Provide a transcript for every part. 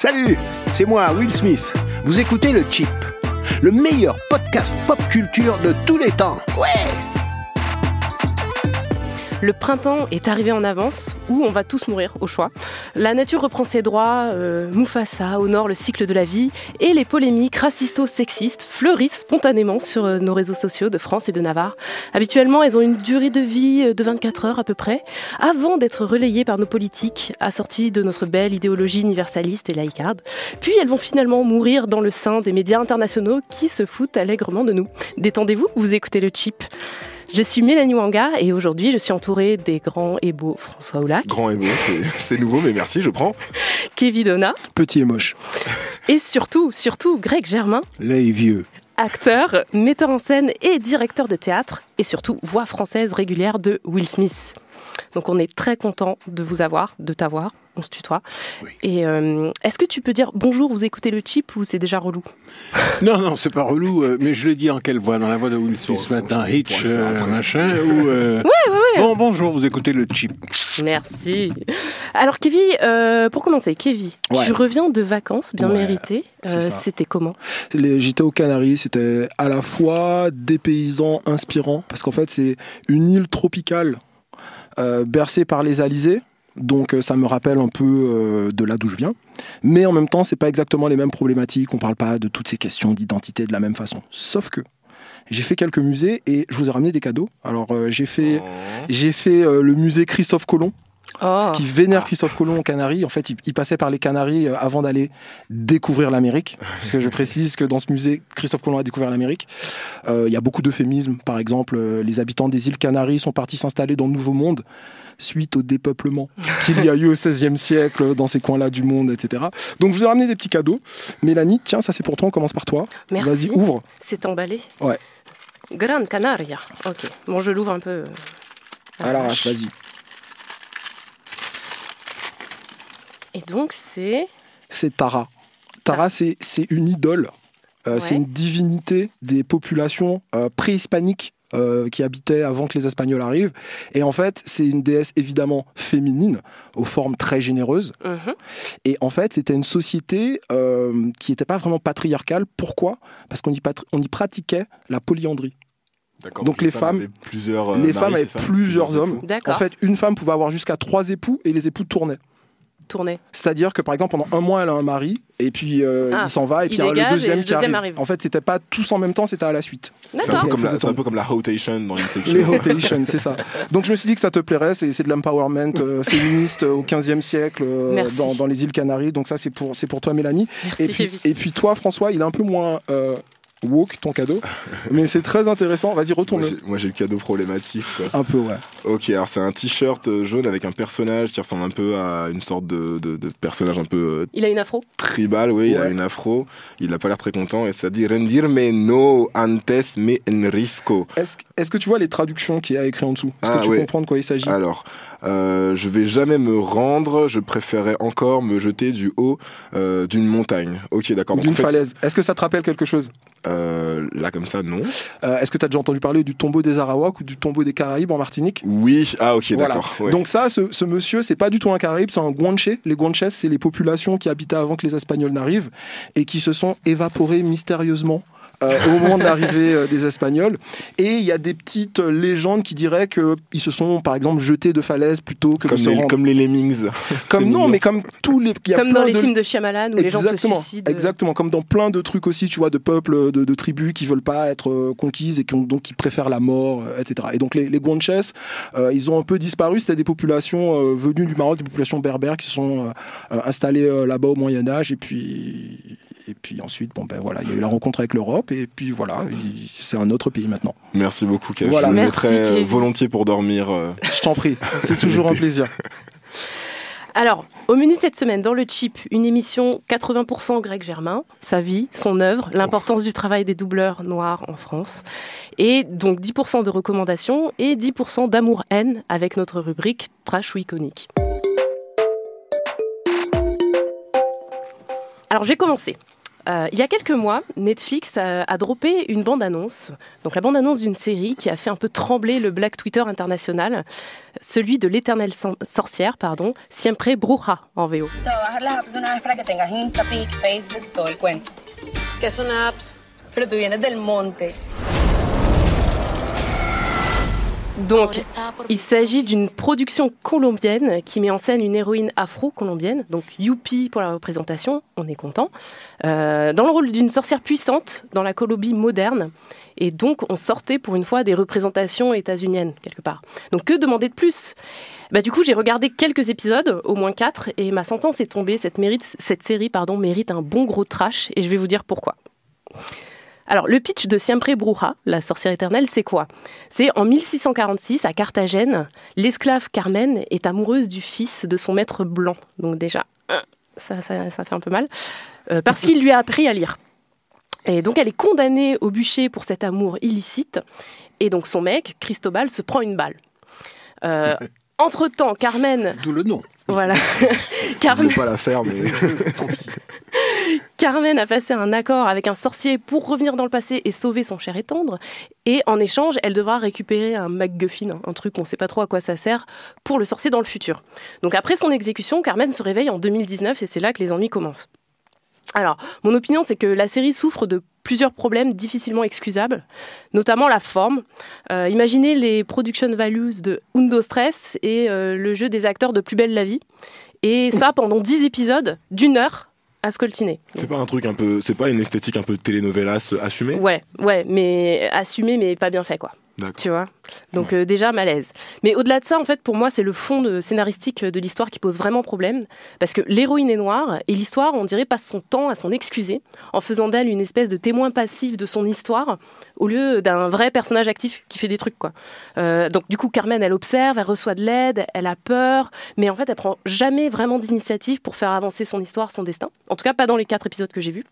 Salut, c'est moi, Will Smith. Vous écoutez le Chip, le meilleur podcast pop culture de tous les temps. Ouais! Le printemps est arrivé en avance, ou on va tous mourir, au choix. La nature reprend ses droits, Mufasa honore le cycle de la vie, et les polémiques racisto-sexistes fleurissent spontanément sur nos réseaux sociaux de France et de Navarre. Habituellement, elles ont une durée de vie de 24 heures à peu près, avant d'être relayées par nos politiques, assorties de notre belle idéologie universaliste et laïcarde. Puis elles vont finalement mourir dans le sein des médias internationaux qui se foutent allègrement de nous. Détendez-vous, vous écoutez le Chip. Je suis Mélanie Wanga et aujourd'hui je suis entourée des grands et beaux François Oulac. Grand et beau, c'est nouveau mais merci, je prends. Kevin Donna. Petit et moche. Et surtout, Greg Germain. Les vieux. Acteur, metteur en scène et directeur de théâtre et surtout voix française régulière de Will Smith. Donc on est très content de vous avoir, de t'avoir, on se tutoie. Oui. Et est-ce que tu peux dire bonjour, vous écoutez le Chip ou c'est déjà relou ? Non, c'est pas relou, mais je l'ai dit en quelle voix ? Dans la voix de Will Smith ce matin, Hitch, machin, ou... Ouais. Bon, bonjour, vous écoutez le Chip. Merci. Alors Kevin, pour commencer, Kevin, tu reviens de vacances bien méritées. C'était comment ? J'étais aux Canaries, c'était à la fois dépaysant, inspirant, parce qu'en fait c'est une île tropicale bercée par les alizés. Donc ça me rappelle un peu de là d'où je viens. Mais en même temps, c'est pas exactement les mêmes problématiques. On parle pas de toutes ces questions d'identité de la même façon. Sauf que j'ai fait quelques musées et je vous ai ramené des cadeaux. Alors j'ai fait le musée Christophe Colomb. Ce qui vénère Christophe Colomb aux Canaries. En fait, il passait par les Canaries avant d'aller découvrir l'Amérique. Parce que je précise que dans ce musée, Christophe Colomb a découvert l'Amérique. Il y a beaucoup d'euphémismes. Par exemple, les habitants des îles Canaries sont partis s'installer dans le Nouveau Monde suite au dépeuplement qu'il y a eu au XVIe siècle dans ces coins-là du monde, etc. Donc, je vous ai ramené des petits cadeaux. Mélanie, tiens, ça c'est pour toi, on commence par toi. Merci. Vas-y, ouvre. C'est emballé. Ouais. Gran Canaria. Ok. Bon, je l'ouvre un peu. À l'arrache, vas-y. Et donc, c'est Tara. Tara, c'est une idole. C'est une divinité des populations préhispaniques qui habitaient avant que les Espagnols arrivent. Et en fait, c'est une déesse évidemment féminine, aux formes très généreuses. Et en fait, c'était une société qui n'était pas vraiment patriarcale. Pourquoi ? Parce qu'on y pratiquait la polyandrie. D'accord, donc les femmes avaient plusieurs hommes. En fait, une femme pouvait avoir jusqu'à 3 époux et les époux tournaient. C'est-à-dire que par exemple pendant un mois elle a un mari et puis il s'en va et puis le deuxième qui arrive. En fait c'était pas tous en même temps, c'était à la suite. C'est un peu comme la rotation dans Inception. Les rotations, c'est ça. Donc je me suis dit que ça te plairait, c'est de l'empowerment féministe au 15e siècle dans les îles Canaries. Donc ça c'est pour toi Mélanie. Merci, et puis toi François, il est un peu moins woke ton cadeau, mais c'est très intéressant. Vas-y, retourne. Moi j'ai le cadeau problématique, quoi. Un peu, ouais. Ok, alors c'est un t-shirt jaune avec un personnage qui ressemble un peu à une sorte de personnage un peu. Il a une afro. Tribal, oui, il a une afro. Il a pas l'air très content et ça dit rendirme no antes me enrisco. Est-ce que tu vois les traductions qu'il y a écrit en dessous ? Est-ce que tu comprends de quoi il s'agit ? Alors. Je vais jamais me rendre, je préférerais encore me jeter du haut d'une montagne. Ok, d'accord. D'une falaise. Est-ce que ça te rappelle quelque chose ? Là, comme ça, non. Est-ce que tu as déjà entendu parler du tombeau des Arawaks ou du tombeau des Caraïbes en Martinique ? Oui, ok, voilà. D'accord. Ouais. Donc ça, ce monsieur, c'est pas du tout un Caraïbe, c'est un Guanché. Les Guanches, c'est les populations qui habitaient avant que les Espagnols n'arrivent et qui se sont évaporées mystérieusement au moment de l'arrivée des Espagnols. Et il y a des petites légendes qui diraient qu'ils se sont, par exemple, jetés de falaises plutôt que de se rendre. Comme les Lemmings. Mais comme tous les... Comme dans les films de Shyamalan où les gens se suicident. Exactement, comme dans plein de trucs aussi, tu vois, de peuples, de tribus qui veulent pas être conquises et qui préfèrent la mort, etc. Et donc les Guanches, ils ont un peu disparu. C'était des populations venues du Maroc, des populations berbères qui se sont installées là-bas au Moyen-Âge. Et puis ensuite, il y a eu la rencontre avec l'Europe, et puis voilà, c'est un autre pays maintenant. Merci beaucoup, Kev. Voilà. Je le mettrai volontiers pour dormir. Je t'en prie, c'est toujours un plaisir. Alors, au menu cette semaine, dans le Chip, une émission 80% Greg Germain, sa vie, son œuvre, l'importance du travail des doubleurs noirs en France, et donc 10% de recommandations et 10% d'amour-haine avec notre rubrique Trash ou iconique. Alors, j'ai commencé. Il y a quelques mois, Netflix a droppé une bande-annonce, donc la bande-annonce d'une série qui a fait un peu trembler le Black Twitter international, celui de l'éternelle sorcière, Siempre Bruja en VO. Te voy a bajar las apps de una vez para que tengas Insta, Pic, Facebook, todo el cuento. ¿Qué son apps? Pero tú vienes del monte. Donc, il s'agit d'une production colombienne qui met en scène une héroïne afro-colombienne, donc youpi pour la représentation, on est content, dans le rôle d'une sorcière puissante dans la Colombie moderne. Et donc, on sortait pour une fois des représentations états-uniennes, quelque part. Donc, que demander de plus ? Du coup, j'ai regardé quelques épisodes, au moins 4, et ma sentence est tombée. Cette série mérite un bon gros trash, et je vais vous dire pourquoi. Alors, le pitch de Siempre Bruja, la sorcière éternelle, c'est quoi ? C'est en 1646, à Carthagène, l'esclave Carmen est amoureuse du fils de son maître blanc. Donc déjà, ça fait un peu mal. Parce qu'il lui a appris à lire. Et donc, elle est condamnée au bûcher pour cet amour illicite. Et donc, son mec, Cristobal, se prend une balle. Entre-temps, Carmen... D'où le nom. Voilà. Je voulais pas la faire, mais... Carmen a passé un accord avec un sorcier pour revenir dans le passé et sauver son cher et tendre. Et en échange, elle devra récupérer un MacGuffin, un truc on ne sait pas trop à quoi ça sert, pour le sorcier dans le futur. Donc après son exécution, Carmen se réveille en 2019 et c'est là que les ennuis commencent. Alors, mon opinion, c'est que la série souffre de plusieurs problèmes difficilement excusables, notamment la forme. Imaginez les production values de Undo Stress et le jeu des acteurs de Plus belle la vie. Et ça pendant 10 épisodes d'1 heure à scoltiner. C'est pas un truc un peu, c'est pas une esthétique un peu telenovelas assumée ? Ouais, mais assumé, mais pas bien fait, quoi. D'accord. Tu vois ? Donc déjà, malaise. Mais au-delà de ça, en fait, pour moi, c'est le fond scénaristique de l'histoire qui pose vraiment problème. Parce que l'héroïne est noire, et l'histoire, on dirait, passe son temps à s'en excuser, en faisant d'elle une espèce de témoin passif de son histoire, au lieu d'un vrai personnage actif qui fait des trucs, quoi. Donc du coup, Carmen, elle observe, elle reçoit de l'aide, elle a peur, mais en fait, elle prend jamais vraiment d'initiative pour faire avancer son histoire, son destin. En tout cas, pas dans les 4 épisodes que j'ai vus.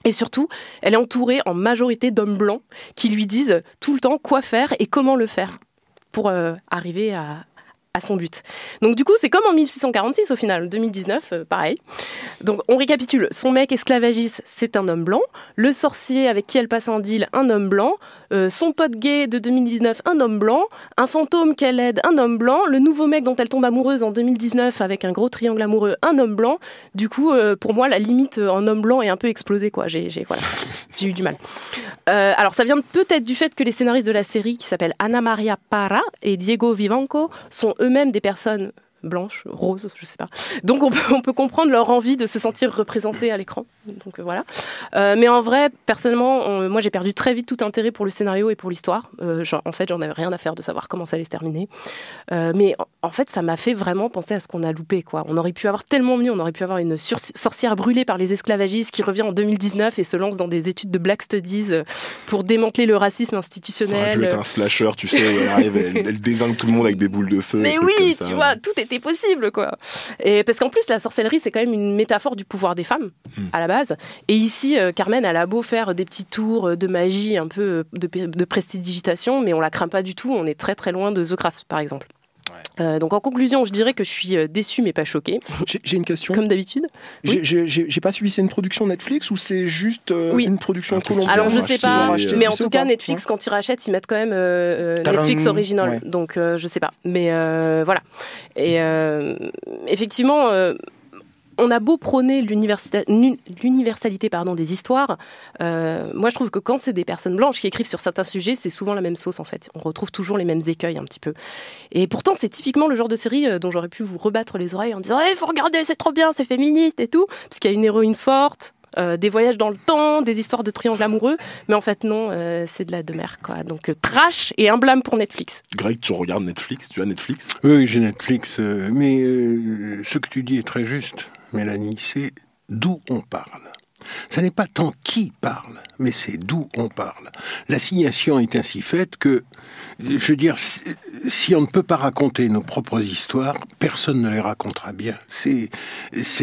Et surtout, elle est entourée en majorité d'hommes blancs qui lui disent tout le temps quoi faire et comment le faire pour arriver à son but. Donc du coup, c'est comme en 1646 au final, 2019, pareil. Donc on récapitule, son mec esclavagiste, c'est un homme blanc, le sorcier avec qui elle passe un deal, un homme blanc, son pote gay de 2019, un homme blanc, un fantôme qu'elle aide, un homme blanc, le nouveau mec dont elle tombe amoureuse en 2019 avec un gros triangle amoureux, un homme blanc. Du coup, pour moi, la limite en homme blanc est un peu explosée, quoi. J'ai eu du mal. Alors ça vient peut-être du fait que les scénaristes de la série, qui s'appellent Ana Maria Parra et Diego Vivanco, sont eux-mêmes des personnes blanches, roses, je sais pas. Donc on peut comprendre leur envie de se sentir représentée à l'écran. Donc voilà. Mais en vrai, personnellement, moi j'ai perdu très vite tout intérêt pour le scénario et pour l'histoire. En fait, j'en avais rien à faire de savoir comment ça allait se terminer. Mais en fait, ça m'a fait vraiment penser à ce qu'on a loupé, quoi. On aurait pu avoir tellement mieux. On aurait pu avoir une sorcière brûlée par les esclavagistes qui revient en 2019 et se lance dans des études de Black Studies pour démanteler le racisme institutionnel. Ça aurait pu être un slasher, tu sais, où elle arrive, elle désingue tout le monde avec des boules de feu. Mais oui, tu vois, tout était possible, quoi. Et parce qu'en plus, la sorcellerie, c'est quand même une métaphore du pouvoir des femmes, à la base. Et ici, Carmen, elle a beau faire des petits tours de magie, un peu de prestidigitation, mais on la craint pas du tout. On est très très loin de The Craft, par exemple. Ouais. Donc en conclusion, je dirais que je suis déçue mais pas choquée. J'ai une question. Comme d'habitude. Oui. J'ai pas suivi, c'est une production Netflix ou c'est juste une production colombienne? Alors je sais pas, mais en tout cas Netflix quand ils rachètent, ils mettent quand même Netflix original. Ouais. Donc je sais pas. Mais voilà. Et effectivement, on a beau prôner l'universalité des histoires, moi je trouve que quand c'est des personnes blanches qui écrivent sur certains sujets, c'est souvent la même sauce en fait. On retrouve toujours les mêmes écueils un petit peu. Et pourtant c'est typiquement le genre de série dont j'aurais pu vous rebattre les oreilles en disant « faut regarder, c'est trop bien, c'est féministe et tout », parce qu'il y a une héroïne forte, des voyages dans le temps, des histoires de triangles amoureux, mais en fait non, c'est de la demeure, quoi. Donc trash et un blâme pour Netflix. Greg, tu regardes Netflix? Tu as Netflix? Oui, j'ai Netflix, mais ce que tu dis est très juste, Mélanie, c'est d'où on parle. Ça n'est pas tant qui parle, mais c'est d'où on parle. L'assignation est ainsi faite que, je veux dire, si on ne peut pas raconter nos propres histoires, personne ne les racontera bien. C'est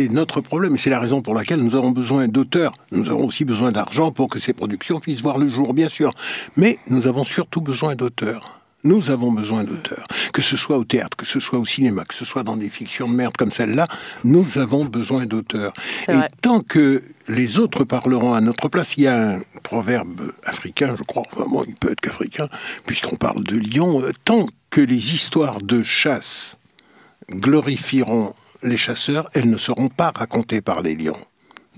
notre problème, et c'est la raison pour laquelle nous avons besoin d'auteurs. Nous avons aussi besoin d'argent pour que ces productions puissent voir le jour, bien sûr. Mais nous avons surtout besoin d'auteurs. Nous avons besoin d'auteurs. Que ce soit au théâtre, que ce soit au cinéma, que ce soit dans des fictions de merde comme celle-là, nous avons besoin d'auteurs. C'est Et vrai. tant que les autres parleront à notre place, il y a un proverbe africain, je crois, vraiment il peut être qu'africain, puisqu'on parle de lion, tant que les histoires de chasse glorifieront les chasseurs, elles ne seront pas racontées par les lions.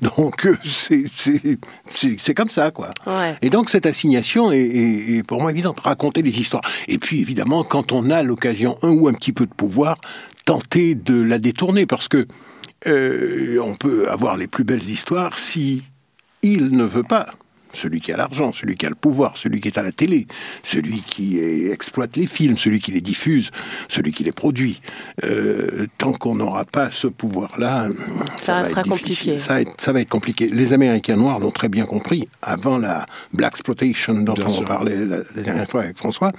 Donc c'est comme ça, quoi. Ouais. Et donc cette assignation est pour moi évidente, raconter les histoires. Et puis évidemment, quand on a l'occasion, un ou un petit peu de pouvoir, tenter de la détourner, parce que on peut avoir les plus belles histoires si il ne veut pas. Celui qui a l'argent, celui qui a le pouvoir, celui qui est à la télé, celui qui exploite les films, celui qui les diffuse, celui qui les produit. Tant qu'on n'aura pas ce pouvoir-là, Ça va sera être difficile. compliqué. Ça va être compliqué. Les Américains noirs l'ont très bien compris avant la Blaxploitation dont Bien on sûr. parlait la dernière fois avec François,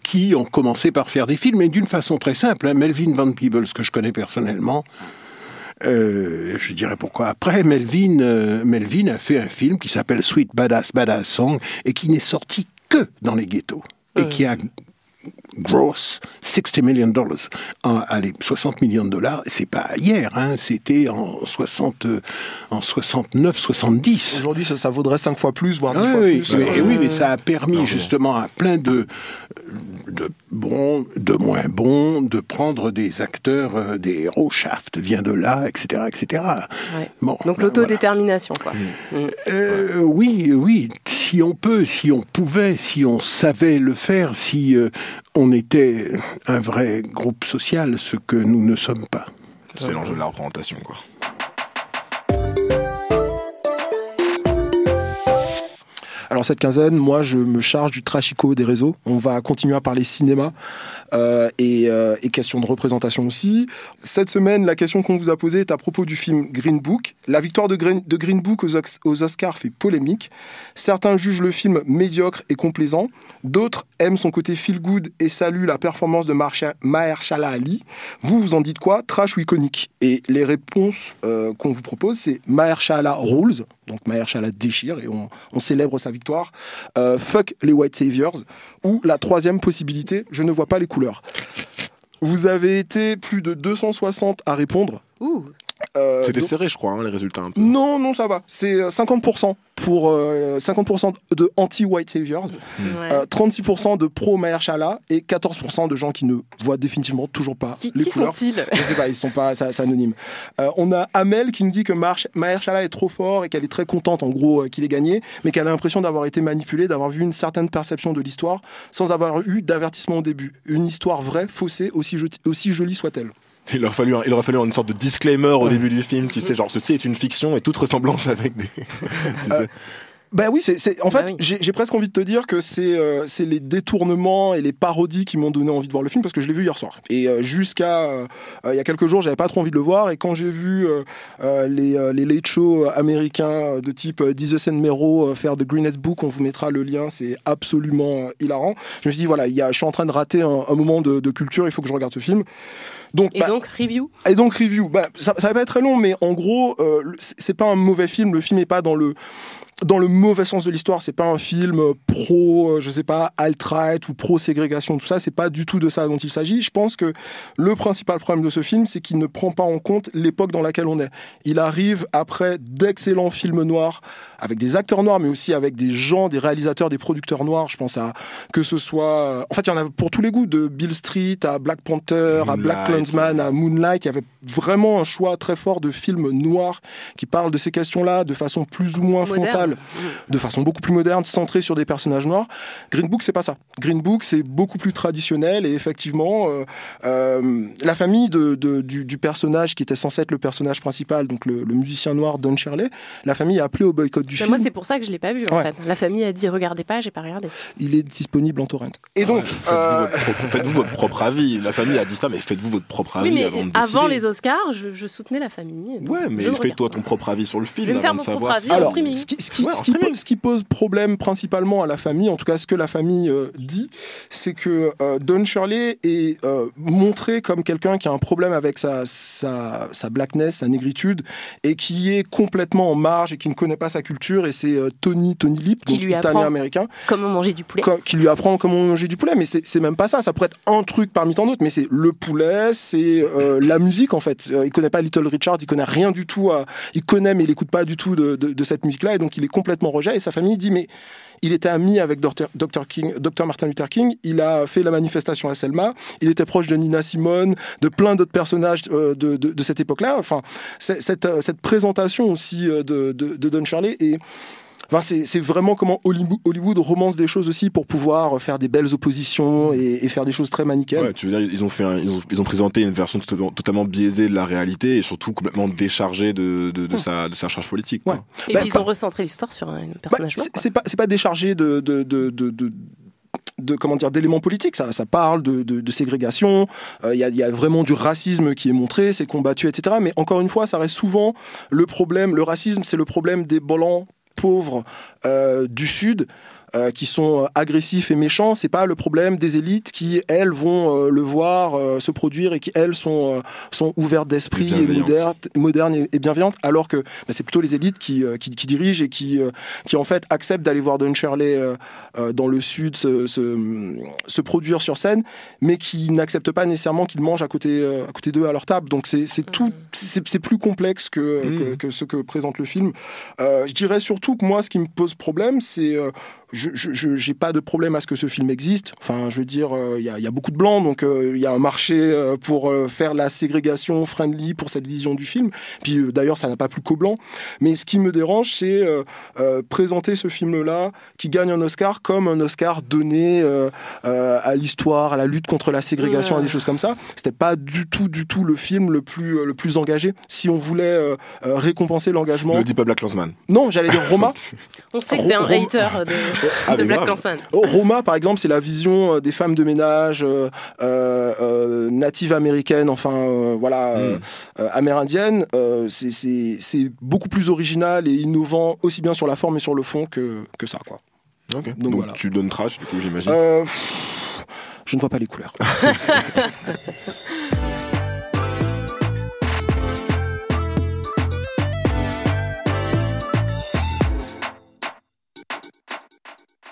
qui ont commencé par faire des films, et d'une façon très simple. Hein. Melvin Van Peebles, que je connais personnellement, je dirais pourquoi après, Melvin a fait un film qui s'appelle Sweet Badass Badass Song et qui n'est sorti que dans les ghettos et qui a gross $60 million. Allez, 60 millions de dollars, c'est pas hier, hein, c'était en 69, 70. Aujourd'hui, ça vaudrait 5 fois plus, voire 10 Oui, fois oui, plus. oui, mais ça a permis justement à plein de bons, de moins bons, de prendre des acteurs, des héros. Shaft vient de là, etc., etc. Ouais. Bon, Donc ben, l'autodétermination, quoi. oui, si on peut, si on pouvait, si on savait le faire, si on était un vrai groupe social, ce que nous ne sommes pas. C'est l'enjeu de la représentation, quoi. Alors cette quinzaine, moi je me charge du trashico des réseaux. On va continuer à parler cinéma et question de représentation aussi. Cette semaine, la question qu'on vous a posée est à propos du film Green Book. La victoire de Green Book aux Oscars fait polémique. Certains jugent le film médiocre et complaisant. D'autres aiment son côté feel-good et saluent la performance de Mahershala Ali. Vous en dites quoi? Trash ou iconique? Et les réponses qu'on vous propose, c'est Mahershala rules. Donc Mahershala déchire et on célèbre sa victoire. Fuck les white saviors. Ou la troisième possibilité, je ne vois pas les couleurs. Vous avez été plus de 260 à répondre. Ouh. C'était donc- serré, je crois, hein, les résultats un peu. Non, ça va. C'est 50% pour 50% de anti-white saviors, Ouais. 36% de pro-Mahershala et 14% de gens qui ne voient définitivement toujours pas Qui les couleurs. sont-ils? Je sais pas, ils sont pas, c'est anonyme. On a Amel qui nous dit que Mahershala est trop fort et qu'elle est très contente, en gros, qu'il ait gagné, mais qu'elle a l'impression d'avoir été manipulée, d'avoir vu une certaine perception de l'histoire sans avoir eu d'avertissement au début. Une histoire vraie, faussée, aussi jolie soit-elle. Il aurait fallu une sorte de disclaimer au début du film, tu sais, genre ceci est une fiction et toute ressemblance avec des... tu sais. Ben oui, en fait, oui. j'ai presque envie de te dire que c'est les détournements et les parodies qui m'ont donné envie de voir le film parce que je l'ai vu hier soir. Et jusqu'à il y a quelques jours, j'avais pas trop envie de le voir. Et quand j'ai vu les late shows américains de type Jesus and Mero faire The Greenest Book, on vous mettra le lien, c'est absolument hilarant. Je me suis dit voilà, je suis en train de rater un moment de culture, il faut que je regarde ce film. Donc, Et donc, review? Et donc review, ça va pas être très long, mais en gros, c'est pas un mauvais film. Le film est pas dans le mauvais sens de l'histoire. C'est pas un film pro, je sais pas, alt-right ou pro-ségrégation, tout ça. C'est pas du tout de ça dont il s'agit. Je pense que le principal problème de ce film, c'est qu'il ne prend pas en compte l'époque dans laquelle on est. Il arrive après d'excellents films noirs, avec des acteurs noirs, mais aussi avec des gens, des réalisateurs, des producteurs noirs. Je pense à, que ce soit... En fait, il y en a pour tous les goûts, de Beale Street à Black Panther, à Black Klansman, à Moonlight. Il y avait vraiment un choix très fort de films noirs qui parlent de ces questions-là de façon plus ou moins Moderne. frontale, de façon beaucoup plus moderne, centrée sur des personnages noirs. Green Book, c'est pas ça. Green Book, c'est beaucoup plus traditionnel et effectivement, la famille du personnage qui était censé être le personnage principal, donc le musicien noir Don Shirley, la famille a appelé au boycott du film. Moi, c'est pour ça que je l'ai pas vu, en Ouais. fait. La famille a dit regardez pas, j'ai pas regardé. Il est disponible en torrent. Et donc, Faites-vous votre propre avis. La famille a dit ça, mais faites-vous votre propre avis Oui, mais avant de décider. avant les Oscars, je soutenais la famille. donc Ouais, mais je le fais-toi regarde. ton propre avis sur le film Je vais me faire avant de mon propre savoir. avis. si- en alors, streaming. ce ce qui pose problème principalement à la famille, en tout cas ce que la famille dit, c'est que Don Shirley est montré comme quelqu'un qui a un problème avec sa blackness, sa négritude, et qui est complètement en marge et qui ne connaît pas sa culture. Et c'est Tony Lip, donc italien-américain, comment manger du poulet, qui lui apprend comment manger du poulet. Mais c'est même pas ça. Ça pourrait être un truc parmi tant d'autres, mais c'est le poulet, c'est la musique en fait. Il connaît pas Little Richard, il connaît rien du tout. Il connaît, mais il écoute pas du tout de cette musique-là, et donc il est complètement rejet. Et sa famille dit mais il était ami avec Dr. Martin Luther King, il a fait la manifestation à Selma, il était proche de Nina Simone, de plein d'autres personnages de cette époque-là. Enfin, cette présentation aussi de Don Shirley est... Enfin, c'est vraiment comment Hollywood romance des choses aussi pour pouvoir faire des belles oppositions et faire des choses très manichéennes. Ouais, tu veux dire, ils ont présenté une version totalement biaisée de la réalité et surtout complètement déchargée de sa charge politique. Quoi. Ouais. Et puis ils ont recentré l'histoire sur un personnage blanc. C'est pas déchargé comment dire, d'éléments politiques, ça parle de ségrégation, il y a vraiment du racisme qui est montré, c'est combattu, etc. Mais encore une fois, ça reste souvent le problème, le racisme, c'est le problème des blancs pauvres du Sud qui sont agressifs et méchants. C'est pas le problème des élites qui, elles, vont le voir se produire et qui, elles, sont ouvertes d'esprit et modernes et bienveillantes, alors que c'est plutôt les élites qui dirigent et qui en fait acceptent d'aller voir Don Shirley dans le Sud se produire sur scène, mais qui n'acceptent pas nécessairement qu'ils mangent à côté d'eux à leur table. Donc c'est plus complexe que ce que présente le film. Je dirais surtout que moi, ce qui me pose problème, c'est je n'ai pas de problème à ce que ce film existe. Enfin, je veux dire, il y a beaucoup de blancs, donc il y a un marché pour faire la ségrégation friendly pour cette vision du film. Puis d'ailleurs, ça n'a pas plu qu'aux blancs. Mais ce qui me dérange, c'est présenter ce film-là qui gagne un Oscar comme un Oscar donné à l'histoire, à la lutte contre la ségrégation, à des choses comme ça. C'était pas du tout le film le plus engagé. Si on voulait récompenser l'engagement... Ne dis pas Black Klansman. Non, j'allais dire Roma. On sait que t'es un hater de Black Klansman. Roma, par exemple, c'est la vision des femmes de ménage natives américaines, amérindiennes. C'est beaucoup plus original et innovant, aussi bien sur la forme et sur le fond que ça, quoi. Okay. Donc voilà. Tu donnes trash, du coup, j'imagine. Je ne vois pas les couleurs.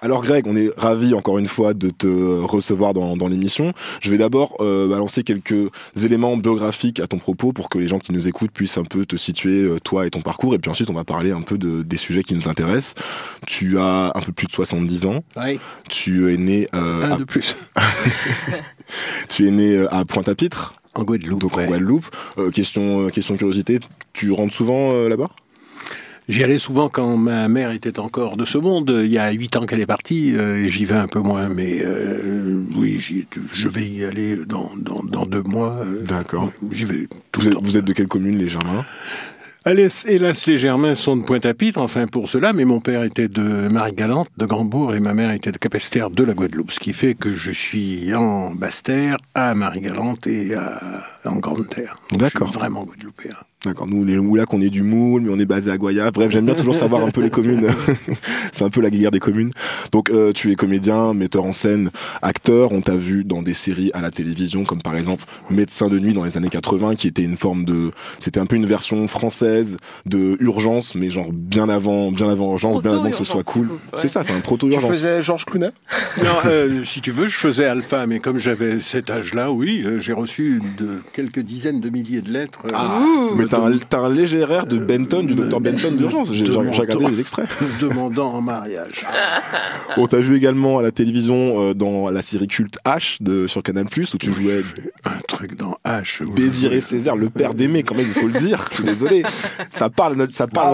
Alors Greg, on est ravis encore une fois de te recevoir dans l'émission. Je vais d'abord balancer quelques éléments biographiques à ton propos pour que les gens qui nous écoutent puissent un peu te situer, toi et ton parcours. Et puis ensuite, on va parler un peu des sujets qui nous intéressent. Tu as un peu plus de 70 ans. Oui. Tu es né... un de plus. Tu es né à Pointe-à-Pitre. En Guadeloupe. Donc en Guadeloupe. Question de curiosité, tu rentres souvent là-bas ? J'y allais souvent quand ma mère était encore de ce monde. Il y a 8 ans qu'elle est partie, j'y vais un peu moins, mais oui, je vais y aller dans 2 mois. D'accord. J'y vais Vous êtes de quelle commune, les Germains ? Hélas, les Germains sont de Pointe-à-Pitre, enfin pour cela, mais mon père était de Marie-Galante, de Grandbourg, et ma mère était de Capesterre, de la Guadeloupe, ce qui fait que je suis en Basse-Terre, à Marie-Galante et en Grande-Terre. D'accord. Je suis vraiment guadeloupéen. D'accord, nous les Moulacs on est du Moule, mais on est basé à Goya. Bref, j'aime bien toujours savoir un peu les communes. C'est un peu la guerre des communes. Donc tu es comédien, metteur en scène, acteur. On t'a vu dans des séries à la télévision, comme par exemple Médecin de nuit dans les années 80, qui était c'était un peu une version française de Urgence, mais genre bien avant Urgence, bien avant que ce soit cool. Ouais. C'est ça, c'est un proto-Urgence. Tu faisais Georges Clooney ? Non, si tu veux, je faisais Alpha, mais comme j'avais cet âge-là, oui, j'ai reçu quelques dizaines de milliers de lettres. Mais t'as un léger air de Benton, du docteur Benton d'Urgence. J'ai regardé les extraits. Demandant en mariage. On t'a vu également à la télévision dans la série culte H sur Canal+, où tu jouais... Un truc dans H. Désiré Césaire, le père d'Aimé, quand même, il faut le dire. Je suis désolé. Ça parle notre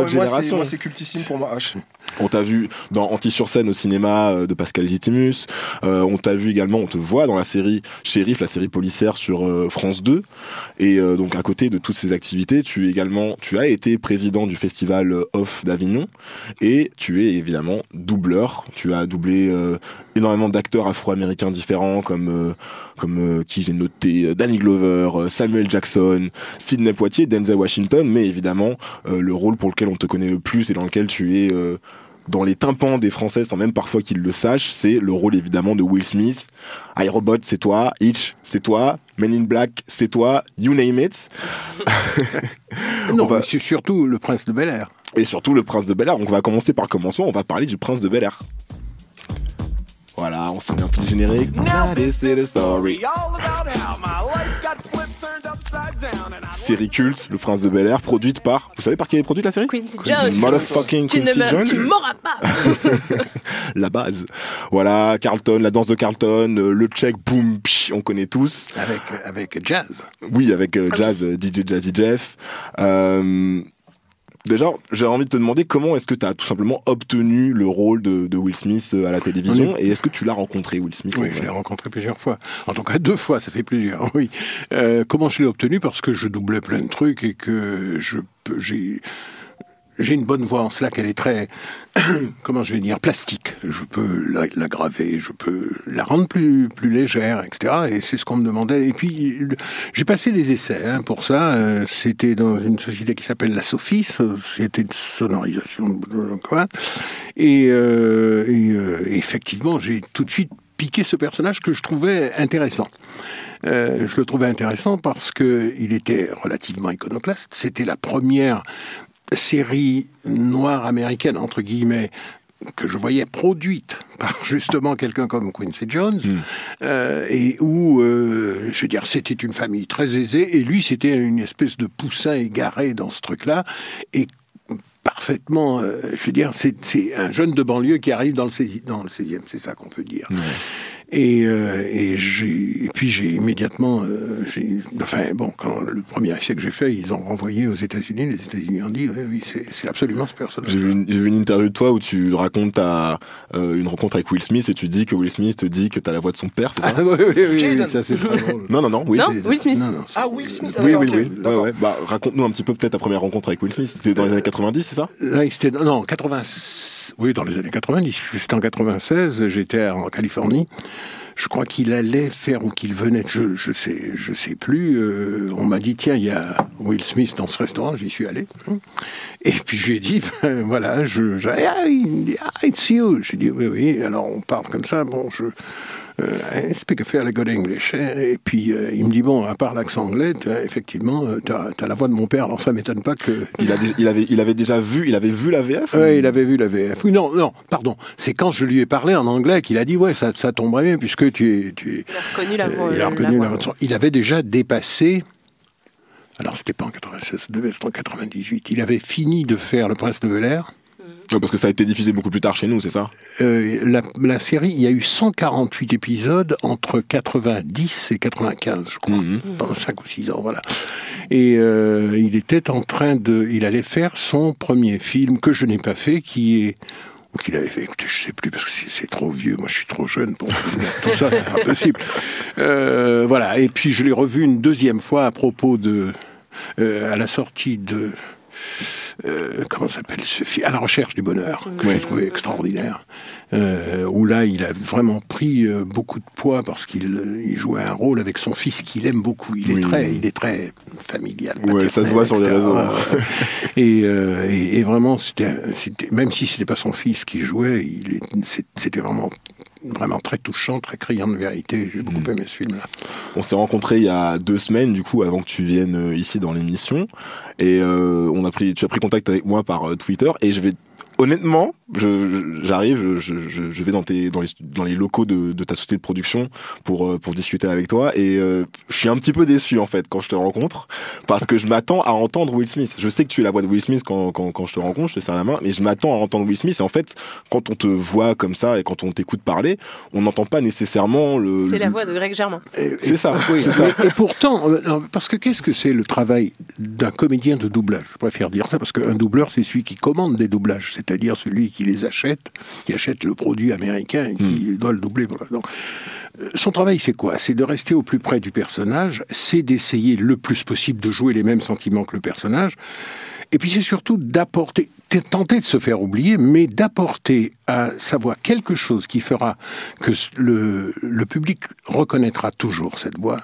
génération. Moi, c'est cultissime pour moi, H. On t'a vu dans Anti-sur-scène au cinéma de Pascal Légitimus. On te voit dans la série Shérif, la série policière sur France 2. Et donc à côté de toutes ces activités, tu as été président du festival Off d'Avignon et tu es évidemment doubleur. Tu as doublé énormément d'acteurs afro-américains différents comme qui j'ai noté Danny Glover, Samuel Jackson, Sidney Poitier, Denzel Washington, mais évidemment le rôle pour lequel on te connaît le plus et dans lequel tu es dans les tympans des Français, sans même parfois qu'ils le sachent, c'est le rôle évidemment de Will Smith. iRobot, c'est toi. Hitch, c'est toi. Men in Black, c'est toi. You name it. Non, mais c'est surtout le Prince de Bel-Air. Et surtout le Prince de Bel-Air. Donc on va commencer par le commencement. On va parler du Prince de Bel-Air. Voilà, on s'en est un peu du générique. Now this is the story. Série culte, Le Prince de Bel-Air, produite par... Vous savez par qui elle est produite la série? Quincy Jones. Motherfucking Tu Quincy Jones. tu m'auras pas. La base. Voilà, Carlton, la danse de Carlton, le check, boom, psh, on connaît tous. Avec Jazz. Oui, avec Jazz, DJ Jazzy Jeff. Déjà, j'ai envie de te demander comment est-ce que tu as tout simplement obtenu le rôle de Will Smith à la télévision, et est-ce que tu l'as rencontré, Will Smith? Oui, je l'ai rencontré plusieurs fois. En tout cas, 2 fois, ça fait plusieurs, oui. Comment je l'ai obtenu? Parce que je doublais plein de trucs et que j'ai une bonne voix en cela qu'elle est très, comment je vais dire, plastique. Je peux la graver, je peux la rendre plus légère, etc. Et c'est ce qu'on me demandait. Et puis, j'ai passé des essais pour ça. C'était dans une société qui s'appelle la Sophie, société de sonorisation. Quoi. Et effectivement, j'ai tout de suite piqué ce personnage que je trouvais intéressant. Je le trouvais intéressant parce qu'il était relativement iconoclaste. C'était la première série noire américaine, entre guillemets, que je voyais produite par justement quelqu'un comme Quincy Jones, et où, je veux dire, c'était une famille très aisée, et lui, c'était une espèce de poussin égaré dans ce truc-là, et parfaitement, je veux dire, c'est un jeune de banlieue qui arrive dans le 16e, c'est ça qu'on peut dire. Ouais. Et puis j'ai immédiatement, quand le premier essai que j'ai fait, ils ont renvoyé aux États-Unis. Les États-Unis ont dit oui, c'est absolument ce personnage. J'ai vu une interview de toi où tu racontes une rencontre avec Will Smith et tu dis que Will Smith te dit que t'as la voix de son père, c'est ça? Oui, ça c'est très drôle. Non, oui. Non, Will Smith. Will Smith. Oui. Ouais. Bah, raconte-nous un petit peu peut-être ta première rencontre avec Will Smith. C'était dans les années 90, c'est ça? Là, c'était non 80. Oui, dans les années 90. C'était en 96. J'étais en Californie. Je crois qu'il allait faire ou qu'il venait, je sais plus. On m'a dit tiens, il y a Will Smith dans ce restaurant, j'y suis allé. Et puis j'ai dit voilà, it's you. J'ai dit oui. Alors on parle comme ça. Bon, I speak a fairly good English. Et puis il me dit bon, à part l'accent anglais, effectivement, t'as la voix de mon père. Alors ça m'étonne pas que. Il avait vu la VF. Oui, il avait vu la VF. Oui, non, pardon. C'est quand je lui ai parlé en anglais qu'il a dit ouais, ça tomberait bien puisque tu. Il a reconnu la voix. Il a reconnu la voix. Il avait déjà dépassé. Alors c'était pas en 96, ça devait être en 98. Il avait fini de faire Le Prince de Bel-Air. Parce que ça a été diffusé beaucoup plus tard chez nous, c'est ça? La série, il y a eu 148 épisodes entre 90 et 95, je crois. Pendant 5 ou 6 ans, voilà. Et il était il allait faire son premier film que je n'ai pas fait, qu'il avait fait, écoutez, je sais plus parce que c'est trop vieux, moi je suis trop jeune pour tout ça, c'est pas possible. Voilà, et puis je l'ai revu une deuxième fois à propos à la sortie de comment s'appelle ce film, À la recherche du bonheur, que j'ai trouvé extraordinaire, où là il a vraiment pris beaucoup de poids parce qu'il jouait un rôle avec son fils qu'il aime beaucoup. Il est très familial. Ouais, ça se voit sur les réseaux. Et vraiment, c'était même si c'était pas son fils qui jouait, c'était vraiment très touchant, très criant de vérité. J'ai beaucoup aimé ce film-là. On s'est rencontrés il y a 2 semaines, du coup, avant que tu viennes ici dans l'émission. Et tu as pris contact avec moi par Twitter. Et honnêtement, j'arrive, je vais dans les locaux de ta société de production pour discuter avec toi, et je suis un petit peu déçu en fait quand je te rencontre, parce que je m'attends à entendre Will Smith. Je sais que tu es la voix de Will Smith quand je te rencontre, je te serre la main, mais je m'attends à entendre Will Smith, et en fait quand on te voit comme ça et quand on t'écoute parler, on n'entend pas nécessairement c'est la voix de Greg Germain. C'est ça. Oui, c'est ça. Et pourtant, parce que qu'est-ce que c'est le travail d'un comédien de doublage? Je préfère dire ça parce qu'un doubleur, c'est celui qui commande des doublages, c'est-à-dire celui qui les achète, qui achète le produit américain et qui doit le doubler. Donc, son travail, c'est quoi? C'est de rester au plus près du personnage, c'est d'essayer le plus possible de jouer les mêmes sentiments que le personnage, et puis c'est surtout tenter de se faire oublier, mais d'apporter à sa voix quelque chose qui fera que le public reconnaîtra toujours cette voix,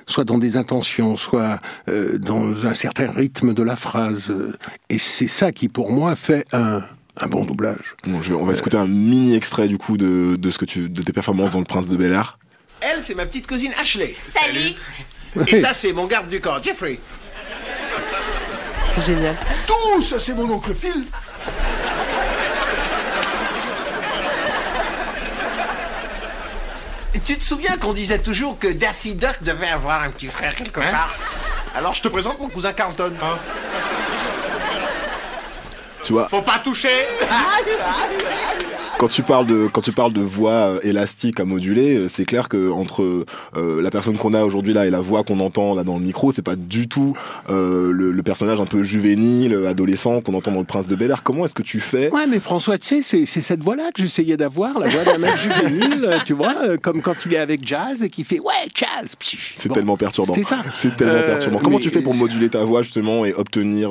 soit dans des intentions, soit dans un certain rythme de la phrase. Et c'est ça qui, pour moi, fait un un bon doublage. Bon, on va écouter un mini extrait du coup de tes performances dans Le Prince de Bel-Air. Elle, c'est ma petite cousine Ashley. Salut. Et ça, c'est mon garde du corps, Jeffrey. C'est génial. Tout ça, c'est mon oncle Phil. Tu te souviens qu'on disait toujours que Daffy Duck devait avoir un petit frère quelque part? Alors je te présente mon cousin Carlton. Tu vois, Faut pas toucher. quand tu parles de voix élastique à moduler, c'est clair que entre la personne qu'on a aujourd'hui là et la voix qu'on entend là dans le micro, c'est pas du tout le personnage un peu juvénile, adolescent qu'on entend dans Le Prince de Bel-Air. Comment est-ce que tu fais? Ouais, mais François, tu sais, c'est cette voix-là que j'essayais d'avoir, la voix d'un mec juvénile, tu vois, comme quand il est avec Jazz et qu'il fait ouais, Jazz. C'est Bon, tellement perturbant. c'était ça. C'est tellement perturbant. Comment mais- tu fais pour moduler ta voix justement et obtenir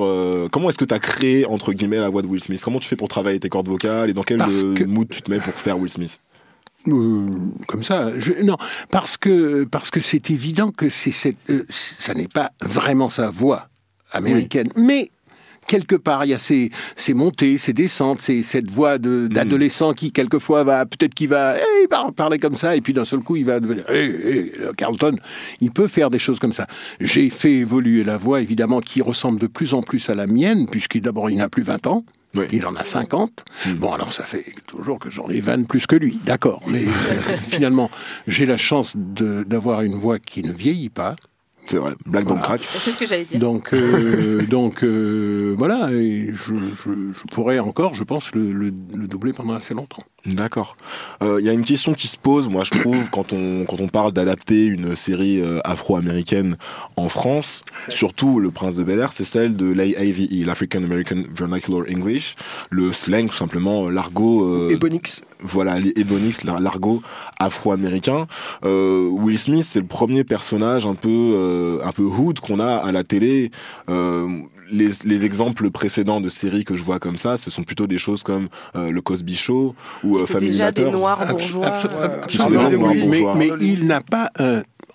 comment est-ce que tu as créé entre guillemets la voix de Will Smith? Comment tu fais pour travailler tes cordes vocales et dans quel mood tu te mets pour faire Will Smith? Comme ça, non, parce que c'est évident que ça n'est pas vraiment sa voix américaine, mais quelque part il y a ces montées, ces descentes, cette voix d'adolescent qui quelquefois va parler comme ça et puis d'un seul coup il va devenir Carlton. Il peut faire des choses comme ça. J'ai fait évoluer la voix évidemment qui ressemble de plus en plus à la mienne puisqu'il d'abord il n'a plus 20 ans. Oui. Il en a 50. Bon, alors ça fait toujours que j'en ai 20 plus que lui, d'accord. Mais finalement, j'ai la chance d'avoir une voix qui ne vieillit pas. C'est vrai, blague dans le crack. C'est ce que j'allais dire. Donc voilà, et je pourrais encore, je pense, le doubler pendant assez longtemps. D'accord. Il y a une question qui se pose, moi je trouve, quand on parle d'adapter une série afro-américaine en France, surtout Le Prince de Bel-Air, c'est celle de l'AAVE, l'African American Vernacular English, le slang tout simplement, l'argot... Ebonix. Voilà, les Ebonix, l'argot afro-américain. Will Smith, c'est le premier personnage un peu hood qu'on a à la télé. Les exemples précédents de séries que je vois comme ça, ce sont plutôt des choses comme le Cosby Show ou Family Déjà des Matters. noirs bourgeois. Absolument, oui, oui, mais il n'a pas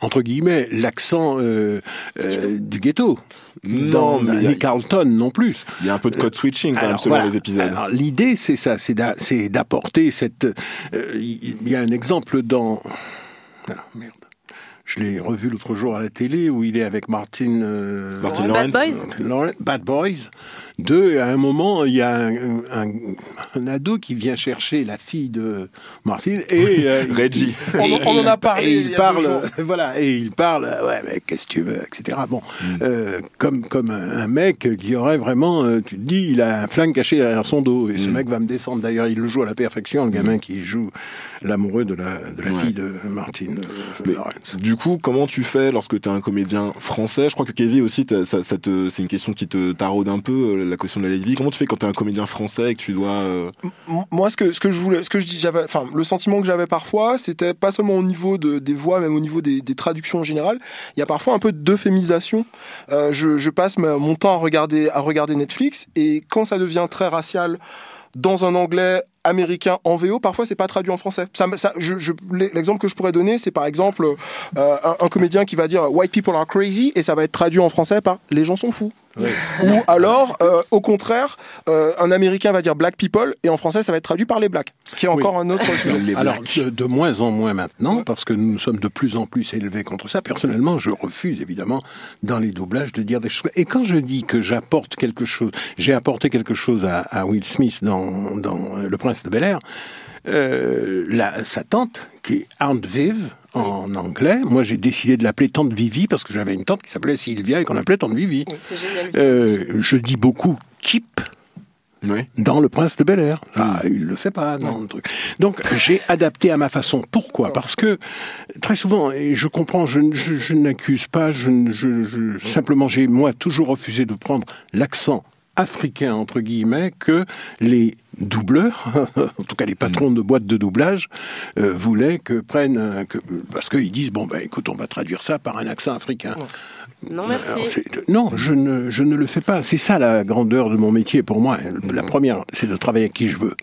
entre guillemets l'accent du ghetto. Non, mais ni Carlton non plus. Il y a un peu de code switching quand même Alors, selon voilà. les épisodes. Alors, l'idée, c'est ça, c'est d'apporter cette... Il y a un exemple dans... Ah, merde. Je l'ai revu l'autre jour à la télé où il est avec Martin Martin Bad Lawrence. Boys. Bad Boys. À un moment, il y a un ado qui vient chercher la fille de Martin et Reggie. On en a parlé Et il il y a parle, 2 jours. voilà, et il parle, ouais, mais qu'est-ce que tu veux, etc. Bon, comme un mec qui aurait vraiment, tu te dis, il a un flingue caché derrière son dos, et ce mec va me descendre. D'ailleurs, il le joue à la perfection, le gamin qui joue l'amoureux de la fille de Martin Lawrence. Du coup, comment tu fais lorsque tu es un comédien français? Je crois que Kevin aussi, c'est une question qui te taraude un peu, la question de la vie. Comment tu fais quand tu es un comédien français et que tu dois... Moi, le sentiment que j'avais parfois, c'était pas seulement au niveau des voix, même au niveau des traductions en général. Il y a parfois un peu d'euphémisation. Je passe mon temps à regarder Netflix, et quand ça devient très racial dans un anglais américain en VO, parfois c'est pas traduit en français. L'exemple que je pourrais donner, c'est par exemple un comédien qui va dire White people are crazy, et ça va être traduit en français par les gens sont fous. Oui. Ou alors, au contraire, un Américain va dire black people, et en français ça va être traduit par les blacks. Ce qui est encore un autre sujet. Alors, de moins en moins maintenant, parce que nous sommes de plus en plus élevés contre ça. Personnellement, je refuse évidemment dans les doublages de dire des choses. Et quand je dis que j'ai apporté quelque chose à Will Smith dans Le Prince de Bel-Air, sa tante, qui est Aunt Viv en anglais, moi j'ai décidé de l'appeler Tante Vivi parce que j'avais une tante qui s'appelait Sylvia et qu'on appelait Tante Vivi. C'est génial. Je dis beaucoup Kip. Oui. Dans Le Prince de Bel-Air. Il le fait pas dans le truc. Donc, j'ai adapté à ma façon. Pourquoi? Parce que, très souvent, et je comprends, je n'accuse pas, simplement, j'ai, moi, toujours refusé de prendre l'accent africain, entre guillemets, que les doubleurs, en tout cas les patrons de boîtes de doublage, voulaient parce qu'ils disent, bon, ben, écoute, on va traduire ça par un accent africain. Non, merci. Non, je ne le fais pas. C'est ça la grandeur de mon métier pour moi. La première, c'est de travailler avec qui je veux.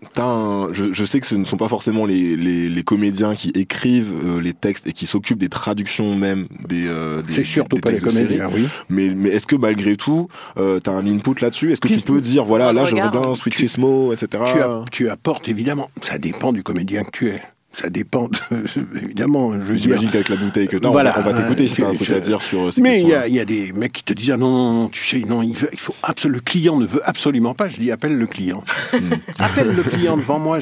Je sais que ce ne sont pas forcément les comédiens qui écrivent les textes et qui s'occupent des traductions même des c'est surtout pas les comédiens, oui. Mais est-ce que malgré tout, tu as un input là-dessus? Est-ce que tu peux dire, voilà, là j'aimerais bien switcher ce mot, etc. caméra. Tu apportes évidemment. Ça dépend du comédien que tu es. Ça dépend, évidemment. J'imagine qu'avec la bouteille que tu as, voilà, on va t'écouter si tu as un truc à dire sur ces mais questions. il y a des mecs qui te disent non, tu sais, non, il faut le client ne veut absolument pas. Je dis appelle le client. Appelle le client devant moi.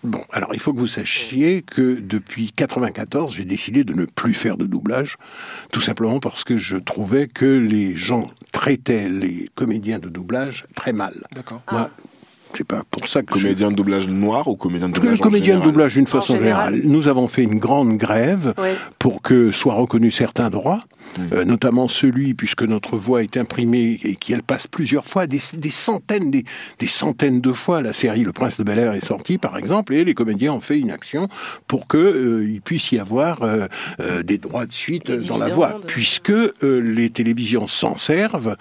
Bon, alors il faut que vous sachiez que depuis 94, j'ai décidé de ne plus faire de doublage, tout simplement parce que je trouvais que les gens traitaient les comédiens de doublage très mal. D'accord. Moi, c'est pas pour ça que Comédien de doublage noir ou comédien de doublage comédien de doublage d'une façon général. générale. Nous avons fait une grande grève pour que soient reconnus certains droits, notamment celui, puisque notre voix est imprimée et qu'elle passe plusieurs fois, des centaines de fois. La série Le Prince de Bel-Air est sortie, par exemple, et les comédiens ont fait une action pour qu'il puisse y avoir des droits de suite dans la voix, puisque les télévisions s'en servent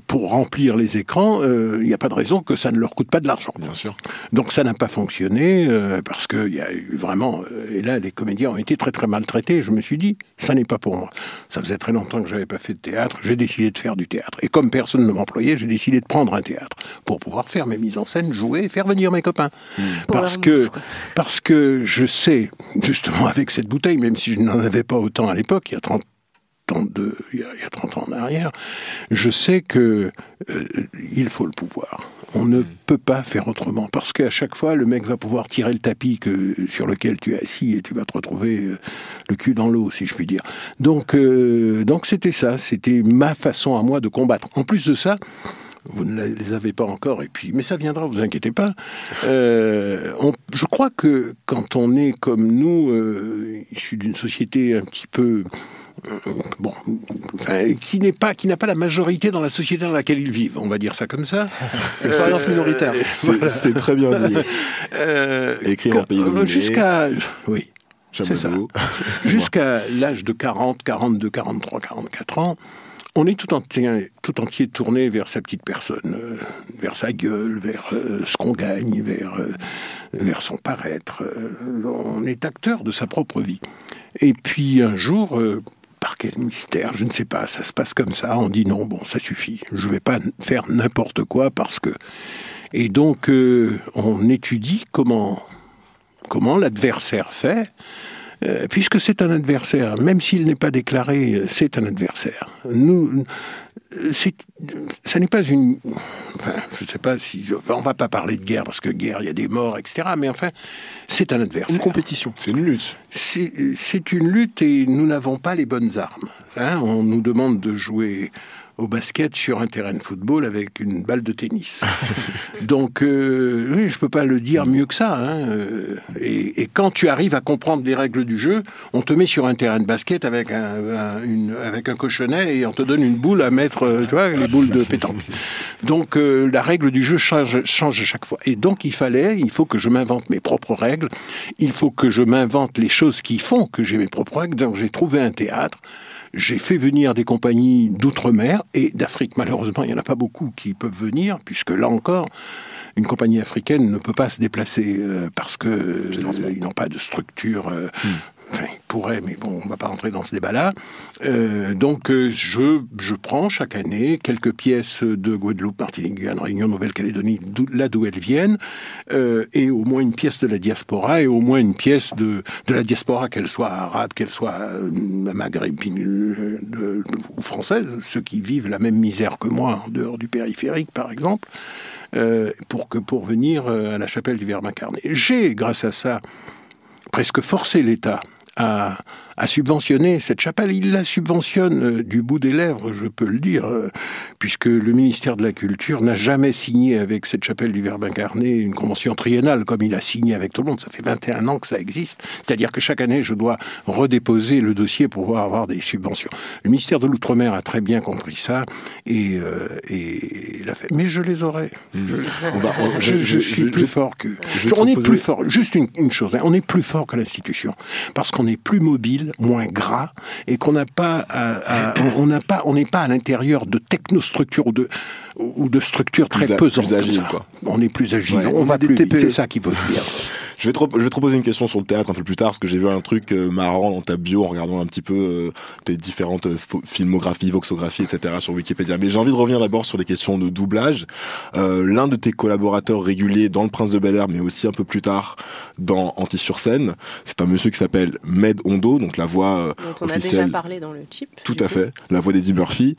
pour remplir les écrans. Il n'y a pas de raison que ça ne leur coûte pas de l'argent. Bien sûr. Donc ça n'a pas fonctionné parce qu'il y a eu vraiment... et là, les comédiens ont été très très maltraités. Je me suis dit, ça n'est pas pour moi. Ça faisait très longtemps que j'avais pas fait de théâtre. J'ai décidé de faire du théâtre. Et comme personne ne m'employait, j'ai décidé de prendre un théâtre pour pouvoir faire mes mises en scène, jouer et faire venir mes copains. Parce que je sais, justement avec cette bouteille, même si je n'en avais pas autant à l'époque, il y a 30 ans en arrière, je sais que il faut le pouvoir. On ne peut pas faire autrement, parce qu'à chaque fois, le mec va pouvoir tirer le tapis sur lequel tu es assis et tu vas te retrouver le cul dans l'eau, si je puis dire. Donc c'était ça, c'était ma façon à moi de combattre. En plus de ça, vous ne les avez pas encore, mais ça viendra, vous inquiétez pas. Je crois que quand on est comme nous, issus d'une société un petit peu... qui n'a pas la majorité dans la société dans laquelle ils vivent, on va dire ça comme ça. Expérience minoritaire. C'est très bien dit. Écrire un pays dominé. Jusqu'à... Oui, c'est ça. Chameau. Jusqu'à l'âge de 40, 42, 43, 44 ans, on est tout entier tourné vers sa petite personne, vers sa gueule, vers ce qu'on gagne, vers son paraître. On est acteur de sa propre vie. Et puis un jour... par quel mystère, je ne sais pas, ça se passe comme ça, on dit non, bon, ça suffit, je ne vais pas faire n'importe quoi parce que... Et donc, on étudie comment l'adversaire fait, puisque c'est un adversaire, même s'il n'est pas déclaré, c'est un adversaire. Ça n'est pas une... Enfin, je ne sais pas si... On ne va pas parler de guerre, parce que guerre, il y a des morts, etc. Mais enfin, c'est un adversaire. Une compétition. C'est une lutte. C'est une lutte et nous n'avons pas les bonnes armes. On nous demande de jouer au basket sur un terrain de football avec une balle de tennis. Donc, oui, je ne peux pas le dire mieux que ça. Et quand tu arrives à comprendre les règles du jeu, on te met sur un terrain de basket avec un cochonnet et on te donne une boule à mettre, tu vois, les boules de pétanque. Donc, la règle du jeu change à chaque fois. Et donc, il faut que je m'invente mes propres règles. Il faut que je m'invente les choses qui font que j'ai mes propres règles. Donc, j'ai trouvé un théâtre. J'ai fait venir des compagnies d'outre-mer et d'Afrique. Malheureusement, il n'y en a pas beaucoup qui peuvent venir, puisque là encore, une compagnie africaine ne peut pas se déplacer parce qu'ils n'ont pas de structure. Enfin, ils pourraient, mais bon, on ne va pas rentrer dans ce débat-là. Donc, je prends chaque année quelques pièces de Guadeloupe, Martinique, Guyane, Réunion, Nouvelle-Calédonie, là d'où elles viennent, et au moins une pièce de la diaspora, et au moins une pièce de la diaspora, qu'elle soit arabe, qu'elle soit maghrébine ou française, ceux qui vivent la même misère que moi en dehors du périphérique, par exemple, pour venir à la chapelle du Verbe incarné. J'ai, grâce à ça, presque forcé l'État à subventionner cette chapelle. Il la subventionne du bout des lèvres, je peux le dire, puisque le ministère de la Culture n'a jamais signé avec cette chapelle du Verbe incarné une convention triennale, comme il a signé avec tout le monde. Ça fait 21 ans que ça existe. C'est-à-dire que chaque année, je dois redéposer le dossier pour pouvoir avoir des subventions. Le ministère de l'Outre-mer a très bien compris ça, et l'a fait. Mais je les aurai. Je suis plus fort que... On est plus fort. Juste une chose, on est plus fort que l'institution, parce qu'on est plus mobile, moins gras, et qu'on n'a pas on n'est pas à l'intérieur de technostructures ou de structures très pesantes. Plus agile, quoi. On est plus agile, Ouais, on va des plus vite, TPE. c'est ça qu'il faut se dire. Je vais te proposer une question sur le théâtre un peu plus tard, parce que j'ai vu un truc marrant dans ta bio en regardant un petit peu tes différentes filmographies, voxographies, etc. sur Wikipédia. Mais j'ai envie de revenir d'abord sur les questions de doublage. L'un de tes collaborateurs réguliers dans Le Prince de Bel-Air, mais aussi un peu plus tard dans Anti-sur-Scène, c'est un monsieur qui s'appelle Med Hondo, donc la voix dont on officielle. a déjà parlé dans le chip. Tout à fait, la voix d'Eddie Murphy,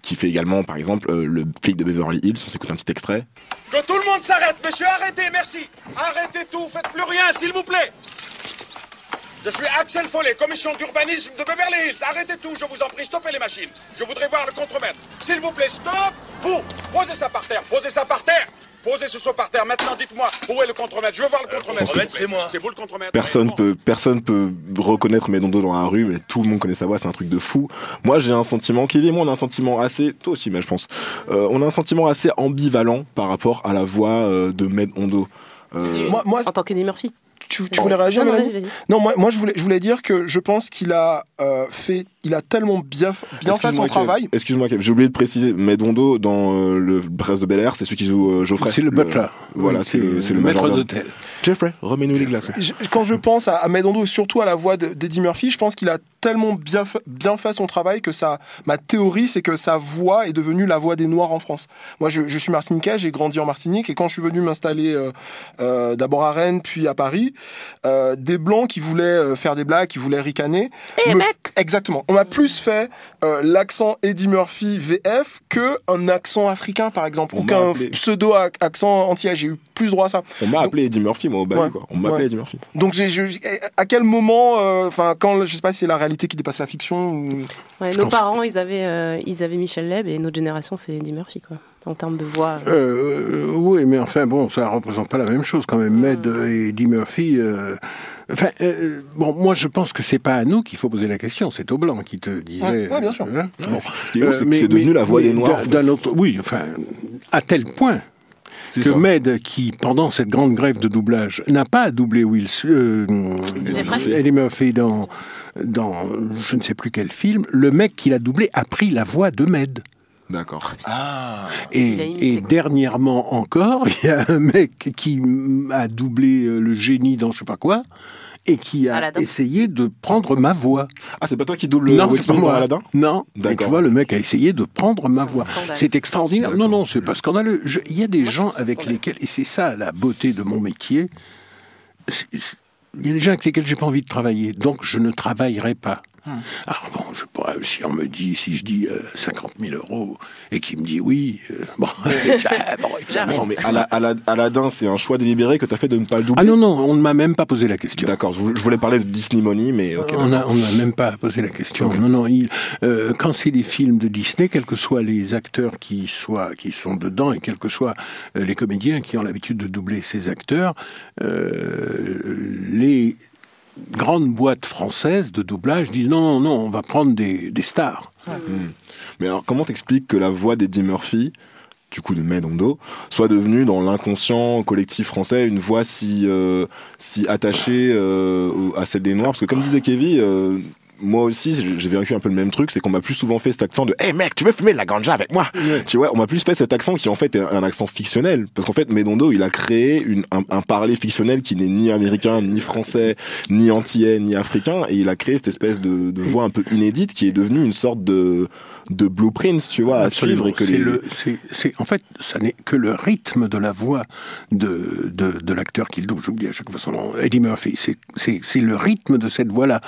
qui fait également, par exemple, le flic de Beverly Hills. On s'écoute un petit extrait. Que tout le monde s'arrête, monsieur, arrêtez, merci. Arrêtez tout, faites plus rien, s'il vous plaît. Je suis Axel Follet, commission d'urbanisme de Beverly Hills. Arrêtez tout, je vous en prie, stoppez les machines. Je voudrais voir le contremaître. S'il vous plaît, stop. Vous, posez ça par terre, posez ça par terre. Posez ce saut par terre. Maintenant, dites-moi, où est le contremaître? Je veux voir le contremaître. C'est moi. C'est vous le contremaître. Personne peut reconnaître Medondo dans la rue, mais tout le monde connaît sa voix, c'est un truc de fou. Moi, j'ai un sentiment, Kevin et moi, on a un sentiment assez, toi aussi, mais je pense, on a un sentiment assez ambivalent par rapport à la voix de Medondo. Moi, En tant qu'Eddie Murphy. tu voulais réagir, Non, Mélanie? vas-y. Non, moi je voulais dire que je pense qu'il a il a tellement bien fait son travail. Excuse-moi, Kev, j'ai oublié de préciser, Medondo dans le Prince de Bel-Air, c'est celui qui joue Geoffrey. C'est le butler. Voilà, Oui, c'est le maître majordome. d'hôtel. Jeffrey, remets-nous les glaçons. Quand je pense à Medondo, surtout à la voix d'Eddie Murphy, je pense qu'il a tellement bien fait son travail que ma théorie, c'est que sa voix est devenue la voix des Noirs en France. Moi, je suis martiniquais, j'ai grandi en Martinique, et quand je suis venu m'installer d'abord à Rennes, puis à Paris, des Blancs qui voulaient faire des blagues, qui voulaient ricaner. Exactement. On m'a plus fait l'accent Eddie Murphy VF qu'un accent africain, par exemple, ou qu'un pseudo-accent antillais. J'ai eu plus droit à ça. On m'a appelé Eddie Murphy, moi, au Bahut, quoi. On m'a appelé Eddie Murphy. Donc, à quel moment, quand, je sais pas si c'est la réalité qui dépasse la fiction ou... Ouais, nos parents, ils avaient Michel Leb, et notre génération, c'est Eddie Murphy, quoi. En termes de voix. Oui, mais enfin, bon, ça représente pas la même chose quand même. Med et Eddie Murphy. Bon, moi, je pense que c'est pas à nous qu'il faut poser la question. C'est aux Blancs qui te disaient. Ouais, bien sûr. Bon. Ce qui est ouf, c'est que c'est devenu la voix des Noirs. Oui, enfin, à tel point que Med, qui, pendant cette grande grève de doublage, n'a pas doublé Eddie Murphy dans je ne sais plus quel film, le mec qui l'a doublé a pris la voix de Med. D'accord. Et dernièrement encore, il y a un mec qui a doublé le génie dans je sais pas quoi, et qui a Aladdin. essayé de prendre ma voix. Ah, c'est pas toi qui double Non, Will c'est pas Smith dans moi. Aladdin? Non. D'accord. Et tu vois, le mec a essayé de prendre ma voix. Scandale. C'est extraordinaire. D'accord. Non, c'est pas scandaleux. Il y a des Moi, je gens trouve ça avec scandaleux. lesquels, et c'est ça la beauté de mon métier, il y a des gens avec lesquels j'ai pas envie de travailler, donc je ne travaillerai pas. Alors bon, je pourrais, si on me dit, si je dis 50 000 € et qu'il me dit oui, bon, évidemment. Non, mais Aladdin, c'est un choix délibéré que tu as fait de ne pas le doubler. Ah non, on ne m'a même pas posé la question. D'accord, je voulais parler de Disney Money, mais ok. On n'a même pas posé la question. Okay. Non, quand c'est des films de Disney, quels que soient les acteurs qui sont dedans et quels que soient les comédiens qui ont l'habitude de doubler ces acteurs, les grandes boîtes françaises de doublage disent non, on va prendre des stars. Mais alors, comment t'expliques que la voix d'Eddie Murphy, du coup de Medondo, soit devenue dans l'inconscient collectif français une voix si attachée à celle des Noirs? Parce que comme disait Kevin, moi aussi, j'ai vécu un peu le même truc, c'est qu'on m'a plus souvent fait cet accent de « Hey mec, tu veux fumer de la ganja avec moi ?» Tu vois, on m'a plus fait cet accent qui en fait est un accent fictionnel. Parce qu'en fait, Medondo, il a créé un parler fictionnel qui n'est ni américain, ni français, ni antillais, ni africain, et il a créé cette espèce de voix un peu inédite qui est devenue une sorte de blueprint, tu vois, à suivre. Et que en fait, ça n'est que le rythme de la voix de l'acteur qu'il double. J'oublie à chaque fois son nom. Eddie Murphy. C'est le rythme de cette voix-là.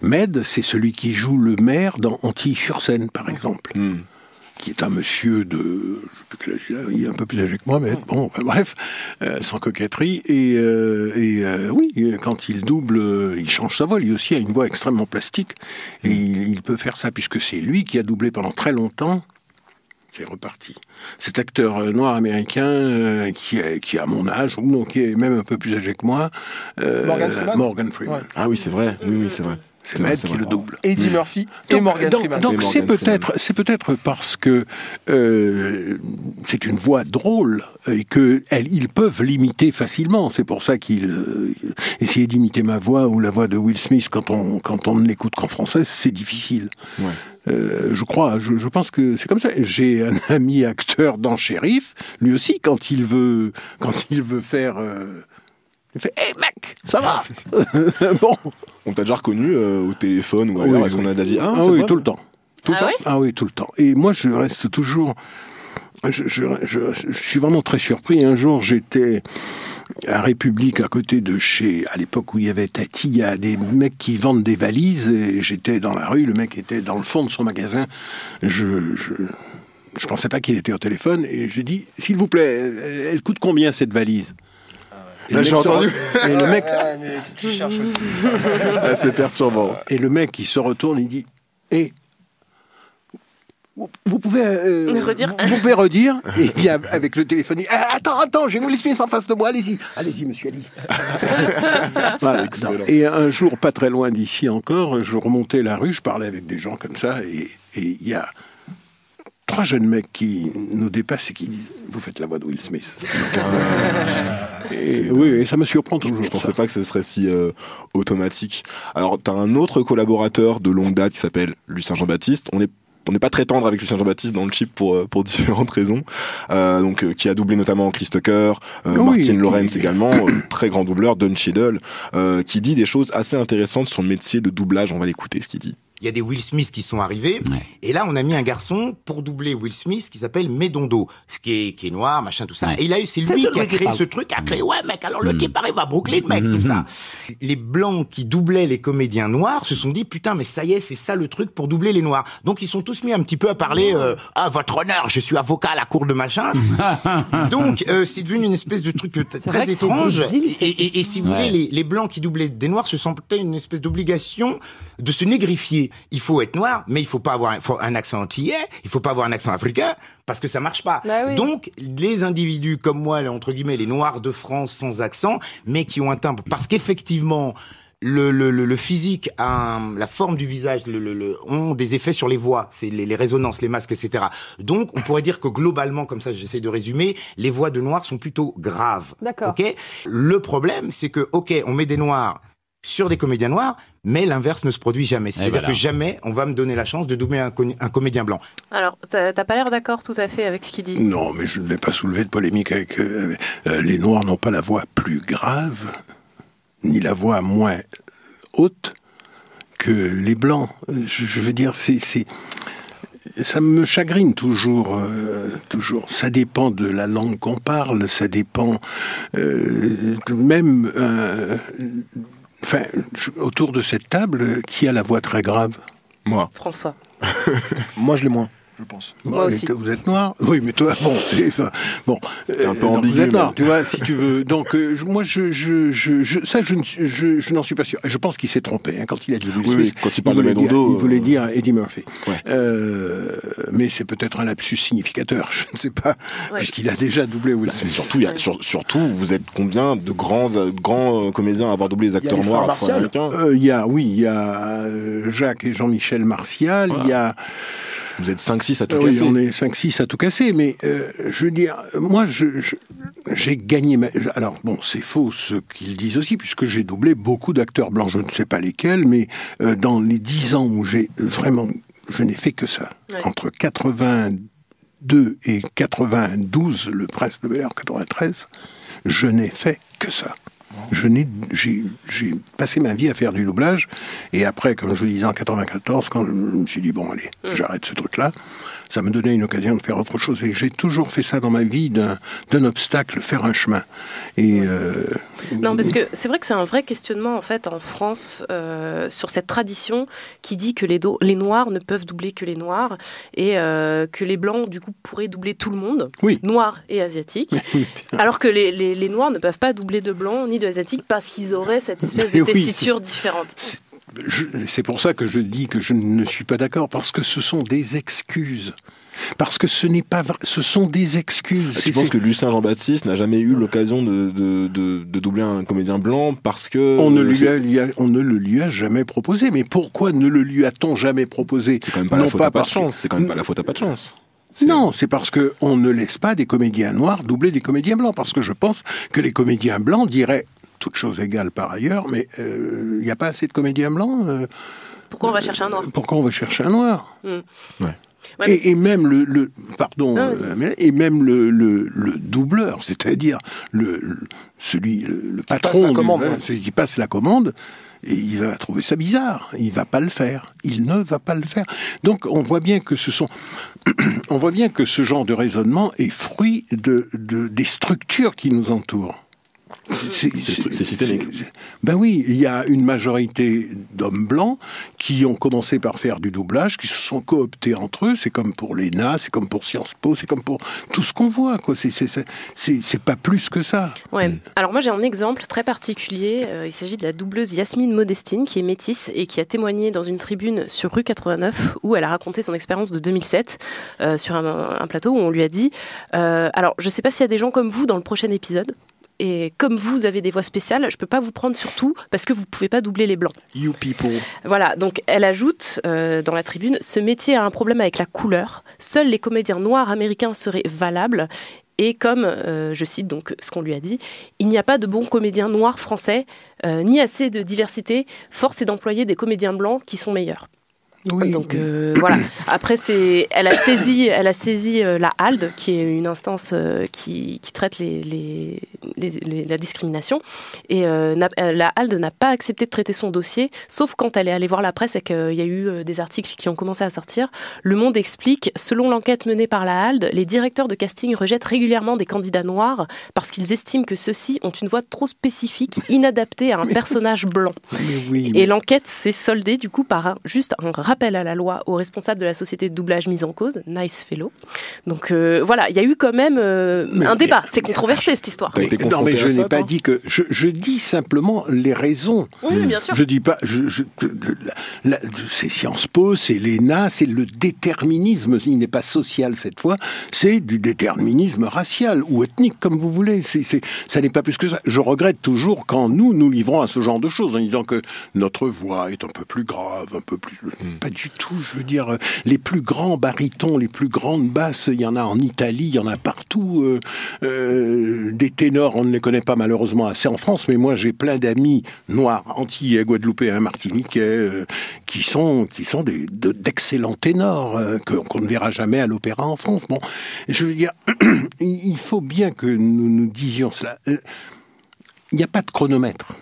Med, c'est celui qui joue le maire dans Anti-sur-Scène, par exemple. Qui est un monsieur de, je sais plus quel âge il a, il est un peu plus âgé que moi, mais bon, enfin, bref, sans coquetterie. Et oui, quand il double, il change sa voix. Lui aussi a une voix extrêmement plastique. Et il peut faire ça, puisque c'est lui qui a doublé pendant très longtemps. C'est reparti. Cet acteur noir américain qui a mon âge, ou non, qui est même un peu plus âgé que moi, Morgan Freeman. Ouais. Ah oui, c'est vrai. Oui, c'est vrai. C'est Med qui le double. Eddie Murphy et Morgan Freeman. Donc c'est peut-être parce que c'est une voix drôle et qu'ils peuvent l'imiter facilement. C'est pour ça qu'ils essayaient d'imiter ma voix ou la voix de Will Smith quand on ne l'écoute qu'en français, c'est difficile. Ouais. Je pense que c'est comme ça. J'ai un ami acteur dans Shérif, lui aussi quand il veut faire Il fait « Hey mec, ça va ?» Bon. On t'a déjà reconnu au téléphone ou ailleurs, est-ce qu'on a déjà dit Ah oui, tout le temps. Tout le temps ? Ah oui, tout le temps. Et moi, je reste toujours... Je suis vraiment très surpris. Un jour, j'étais à République, à côté de chez... À l'époque où il y avait Tati, il y a des mecs qui vendent des valises. Et j'étais dans la rue, le mec était dans le fond de son magasin. Je pensais pas qu'il était au téléphone. Et j'ai dit, s'il vous plaît, elle coûte combien cette valise ? Là, j'ai entendu. Et le mec... mais si tu cherches aussi. C'est perturbant. Et le mec, il se retourne, il dit « Hé, vous pouvez redire. Vous pouvez redire ?» Et puis avec le téléphone, il dit « Attends, j'ai Will Smith en face de moi, allez-y, monsieur Ali. » Voilà. Et un jour, pas très loin d'ici encore, je remontais la rue, je parlais avec des gens comme ça, et il y a 3 jeunes mecs qui nous dépassent et qui disent « Vous faites la voix de Will Smith. » Oui, ça me surprend toujours. Je pensais pas que ce serait si automatique. Alors, t'as un autre collaborateur de longue date qui s'appelle Lucien Jean-Baptiste. On n'est pas très tendre avec Lucien Jean-Baptiste dans le chip pour différentes raisons. Qui a doublé notamment Chris Tucker, Martin Lawrence également, très grand doubleur, Don Cheadle, qui dit des choses assez intéressantes sur le métier de doublage. On va l'écouter, ce qu'il dit. Il y a des Will Smith qui sont arrivés, et là on a mis un garçon pour doubler Will Smith qui s'appelle Medondo, ce qui est noir, machin, tout ça. Et là c'est lui qui a créé ce truc, ouais mec, alors le type arrive à Brooklyn, mec, tout ça. Les blancs qui doublaient les comédiens noirs se sont dit putain mais ça y est, c'est ça le truc pour doubler les noirs. Donc ils sont tous mis un petit peu à parler, votre honneur, je suis avocat à la cour de machin. Donc c'est devenu une espèce de truc très étrange. Et si vous voulez, les blancs qui doublaient des noirs se sentaient une espèce d'obligation de se négrifier. Il faut être noir, mais il faut pas avoir un accent antillais, il faut pas avoir un accent africain, parce que ça marche pas. Bah oui. Donc, les individus comme moi, entre guillemets, les noirs de France sans accent, mais qui ont un timbre, parce qu'effectivement, le physique, la forme du visage, ont des effets sur les voix, c'est les résonances, les masques, etc. Donc, on pourrait dire que globalement, comme ça, j'essaie de résumer, les voix de noirs sont plutôt graves. D'accord. Ok. Le problème, c'est que, ok, on met des noirs sur des comédiens noirs, mais l'inverse ne se produit jamais. C'est-à-dire que jamais on va me donner la chance de doubler un comédien blanc. Alors, t'as pas l'air d'accord tout à fait avec ce qu'il dit. Non, mais je ne vais pas soulever de polémique avec... les Noirs n'ont pas la voix plus grave, ni la voix moins haute que les Blancs. Je veux dire, ça me chagrine toujours. Ça dépend de la langue qu'on parle, ça dépend même... Enfin, autour de cette table, qui a la voix très grave ? Moi. François. Moi, je l'ai moins, je pense. Moi aussi. Vous êtes noir ? Oui, mais toi, bon, c'est un peu ambigu. Vous êtes noir, tu vois, si tu veux. Donc, moi, je n'en suis pas sûr. Je pense qu'il s'est trompé quand il a dit Will Smith. Oui, quand il parle de Medondo. Il voulait dire Eddie Murphy. Ouais. Mais c'est peut-être un lapsus significateur, je ne sais pas, puisqu'il a déjà doublé Will Smith. Surtout, vous êtes combien de grands comédiens à avoir doublé les acteurs noirs afro-américains ? Il y a Jacques et Jean-Michel Martial, voilà. Il y a... Vous êtes 5-6 à tout casser. Oui, on est 5-6 à tout casser, mais je veux dire, moi, j'ai gagné... Alors, bon, c'est faux ce qu'ils disent aussi, puisque j'ai doublé beaucoup d'acteurs blancs, je ne sais pas lesquels, mais dans les 10 ans où j'ai vraiment... Je n'ai fait que ça. Ouais. Entre 82 et 92, le Prince de Bel-Air, 93, je n'ai fait que ça. J'ai passé ma vie à faire du doublage, et après, comme je le disais en 94, quand je me suis dit, bon allez, j'arrête ce truc-là, ça me donnait une occasion de faire autre chose. Et j'ai toujours fait ça dans ma vie, d'un obstacle, faire un chemin. Et non, parce que c'est vrai que c'est un vrai questionnement, en fait, en France, sur cette tradition qui dit que les Noirs ne peuvent doubler que les Noirs, et que les Blancs, du coup, pourraient doubler tout le monde, Noirs et Asiatiques, alors que les Noirs ne peuvent pas doubler de Blancs ni d'Asiatiques parce qu'ils auraient cette espèce de tessiture différente. C'est pour ça que je dis que je ne suis pas d'accord, parce que ce sont des excuses. Parce que ce n'est pas vrai, ce sont des excuses. Tu penses que Lucien Jean-Baptiste n'a jamais eu l'occasion de doubler un comédien blanc parce que... On ne le lui a jamais proposé. Mais pourquoi ne le lui a-t-on jamais proposé ? C'est quand même pas la faute à pas de chance. C'est quand même pas la faute à pas de chance. Non, c'est parce qu'on ne laisse pas des comédiens noirs doubler des comédiens blancs. Parce que je pense que les comédiens blancs diraient... toutes choses égales par ailleurs, mais il n'y a pas assez de comédiens blancs. Pourquoi on va chercher un noir ? Pourquoi on va chercher un noir ? Ouais. Ouais, et même le doubleur, c'est-à-dire le patron, celui qui passe la commande, et il va trouver ça bizarre. Il va pas le faire. Il ne va pas le faire. Donc on voit bien que ce genre de raisonnement est fruit des structures qui nous entourent. C'est systémique. Ben oui, il y a une majorité d'hommes blancs qui ont commencé par faire du doublage, qui se sont cooptés entre eux. C'est comme pour l'ENA, c'est comme pour Sciences Po, c'est comme pour tout ce qu'on voit, quoi. C'est pas plus que ça. Ouais. Alors moi j'ai un exemple très particulier. Il s'agit de la doubleuse Yasmine Modestine, qui est métisse et qui a témoigné dans une tribune sur rue 89 où elle a raconté son expérience de 2007 sur un plateau où on lui a dit alors je sais pas s'il y a des gens comme vous dans le prochain épisode. Et comme vous avez des voix spéciales, je peux pas vous prendre surtout parce que vous pouvez pas doubler les blancs. You people. Voilà, donc elle ajoute dans la tribune, ce métier a un problème avec la couleur. Seuls les comédiens noirs américains seraient valables. Et comme, je cite donc ce qu'on lui a dit, il n'y a pas de bons comédiens noirs français, ni assez de diversité. Force est d'employer des comédiens blancs qui sont meilleurs. Oui, donc voilà. Après, elle a saisi la HALD, qui est une instance qui traite la discrimination. Et la HALD n'a pas accepté de traiter son dossier, sauf quand elle est allée voir la presse et qu'il y a eu des articles qui ont commencé à sortir. Le Monde explique, selon l'enquête menée par la HALD, les directeurs de casting rejettent régulièrement des candidats noirs parce qu'ils estiment que ceux-ci ont une voix trop spécifique, inadaptée à un personnage blanc. Et l'enquête s'est soldée du coup par juste un rappel à la loi aux responsables de la société de doublage mise en cause, Nice Fellow. Donc voilà, il y a eu quand même un débat. C'est controversé cette histoire. Non, mais je n'ai pas dit que... Je dis simplement les raisons. Oui, bien sûr. Je dis pas... c'est Sciences Po, c'est l'ENA, c'est le déterminisme. Il n'est pas social cette fois, c'est du déterminisme racial ou ethnique, comme vous voulez. Ça n'est pas plus que ça. Je regrette toujours quand nous livrons à ce genre de choses en disant que notre voix est un peu plus grave, un peu plus... Pas du tout, je veux dire, les plus grands barytons, les plus grandes basses, il y en a en Italie, il y en a partout. Des ténors, on ne les connaît pas malheureusement assez en France, mais moi j'ai plein d'amis noirs, antillais, guadeloupéens, martiniquais, qui sont d'excellents ténors, qu'on ne verra jamais à l'opéra en France. Bon, je veux dire, il faut bien que nous disions cela. Il n'y a pas de chronomètre.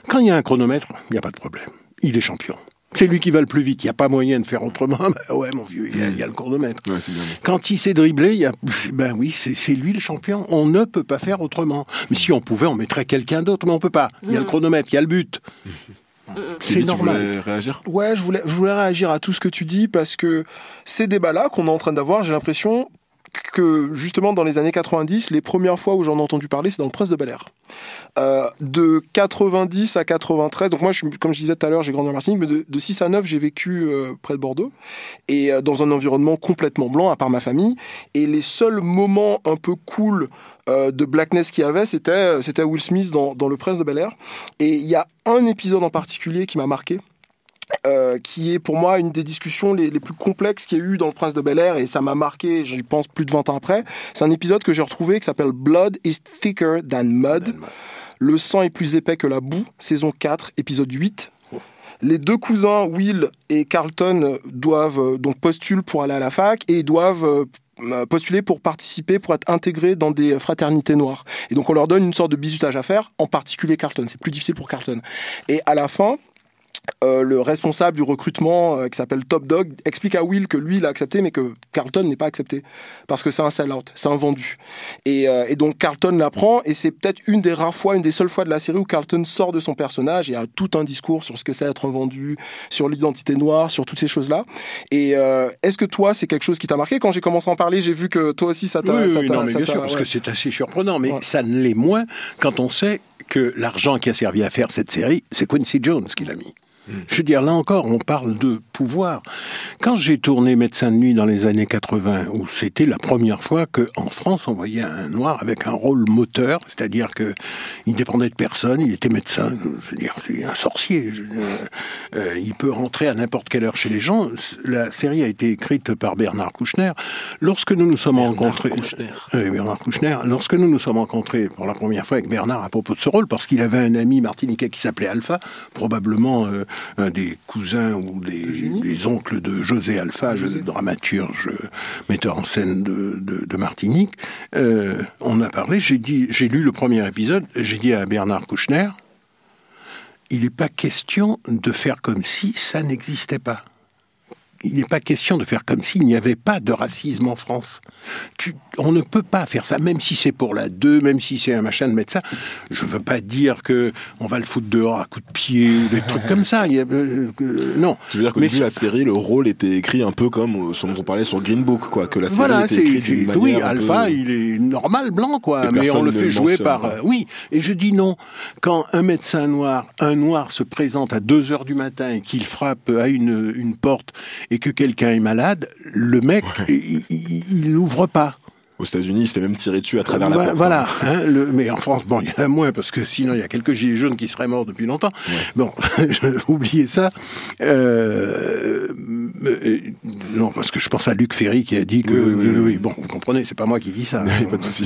Quand il y a un chronomètre, il n'y a pas de problème. Il est champion. C'est lui qui va le plus vite. Il n'y a pas moyen de faire autrement. Ouais, mon vieux, il y a le chronomètre. Ouais, quand il s'est dribblé, ben oui, c'est lui le champion. On ne peut pas faire autrement. Mais si on pouvait, on mettrait quelqu'un d'autre. Mais on ne peut pas. Il y a le chronomètre, il y a le but. C'est normal. Tu voulais réagir ? Ouais, je voulais réagir à tout ce que tu dis parce que ces débats-là qu'on est en train d'avoir, j'ai l'impression que justement dans les années 90, les premières fois où j'en ai entendu parler, c'est dans le Prince de Bel-Air. De 90 à 93, donc moi, comme je disais tout à l'heure, j'ai grandi en Martinique, mais de 6 à 9, j'ai vécu près de Bordeaux, et dans un environnement complètement blanc, à part ma famille, et les seuls moments un peu cool de blackness qu'il y avait, c'était Will Smith dans le Prince de Bel-Air, et il y a un épisode en particulier qui m'a marqué, qui est pour moi une des discussions les plus complexes qu'il y a eu dans le Prince de Bel-Air, et ça m'a marqué, j'y pense, plus de 20 ans après. C'est un épisode que j'ai retrouvé qui s'appelle Blood is thicker than mud. Le sang est plus épais que la boue, saison 4, épisode 8. Les deux cousins, Will et Carlton, donc postulent pour aller à la fac et doivent postuler pour participer, pour être intégrés dans des fraternités noires. Et donc on leur donne une sorte de bizutage à faire, en particulier Carlton. C'est plus difficile pour Carlton. Et à la fin, le responsable du recrutement qui s'appelle Top Dog explique à Will que lui il a accepté mais que Carlton n'est pas accepté parce que c'est un sell-out, c'est un vendu, et donc Carlton l'apprend, et c'est peut-être une des seules fois de la série où Carlton sort de son personnage et a tout un discours sur ce que c'est être un vendu, sur l'identité noire, sur toutes ces choses-là. Et est-ce que toi c'est quelque chose qui t'a marqué? Quand j'ai commencé à en parler, j'ai vu que toi aussi ça t'a... Oui, non, mais bien sûr, parce que c'est assez surprenant, mais ça ne l'est moins quand on sait que l'argent qui a servi à faire cette série, c'est Quincy Jones qui l'a mis. Je veux dire, là encore, on parle de pouvoir. Quand j'ai tourné Médecin de nuit dans les années 80, où c'était la première fois qu'en France, on voyait un noir avec un rôle moteur, c'est-à-dire qu'il dépendait de personne, il était médecin, je veux dire, c'est un sorcier. Il peut rentrer à n'importe quelle heure chez les gens. La série a été écrite par Bernard Kouchner. Lorsque nous nous sommes rencontrés... Bernard Kouchner. Lorsque nous nous sommes rencontrés pour la première fois avec Bernard à propos de ce rôle, parce qu'il avait un ami martiniquais qui s'appelait Alpha, probablement... un des cousins ou des oncles de José Alpha, le dramaturge, metteur en scène de Martinique. On a parlé, j'ai lu le premier épisode, j'ai dit à Bernard Kouchner, il n'est pas question de faire comme si ça n'existait pas. Il n'est pas question de faire comme s'il n'y avait pas de racisme en France. On ne peut pas faire ça, même si c'est pour la 2, même si c'est un machin de mettre ça. Je ne veux pas dire qu'on va le foutre dehors à coups de pied ou des trucs comme ça. Non. Tu veux dire qu'au début de la série, le rôle était écrit un peu comme ce dont on parlait sur Green Book, quoi, que la série était écrite d'une manière oui, Alpha, il est normal blanc, quoi, mais on le fait jouer par... oui, et je dis non. Quand un médecin noir, un noir se présente à 2h du matin et qu'il frappe à une porte et que quelqu'un est malade, le mec, il l'ouvre pas. Aux États-Unis, il s'était même tiré dessus à travers la porte. Voilà. Mais en France, bon, il y en a moins, parce que sinon, il y a quelques gilets jaunes qui seraient morts depuis longtemps. Ouais. Bon, oubliez ça. Non, parce que je pense à Luc Ferry qui a dit que... Oui, bon, vous comprenez, c'est pas moi qui dis ça. Oui, pas de souci.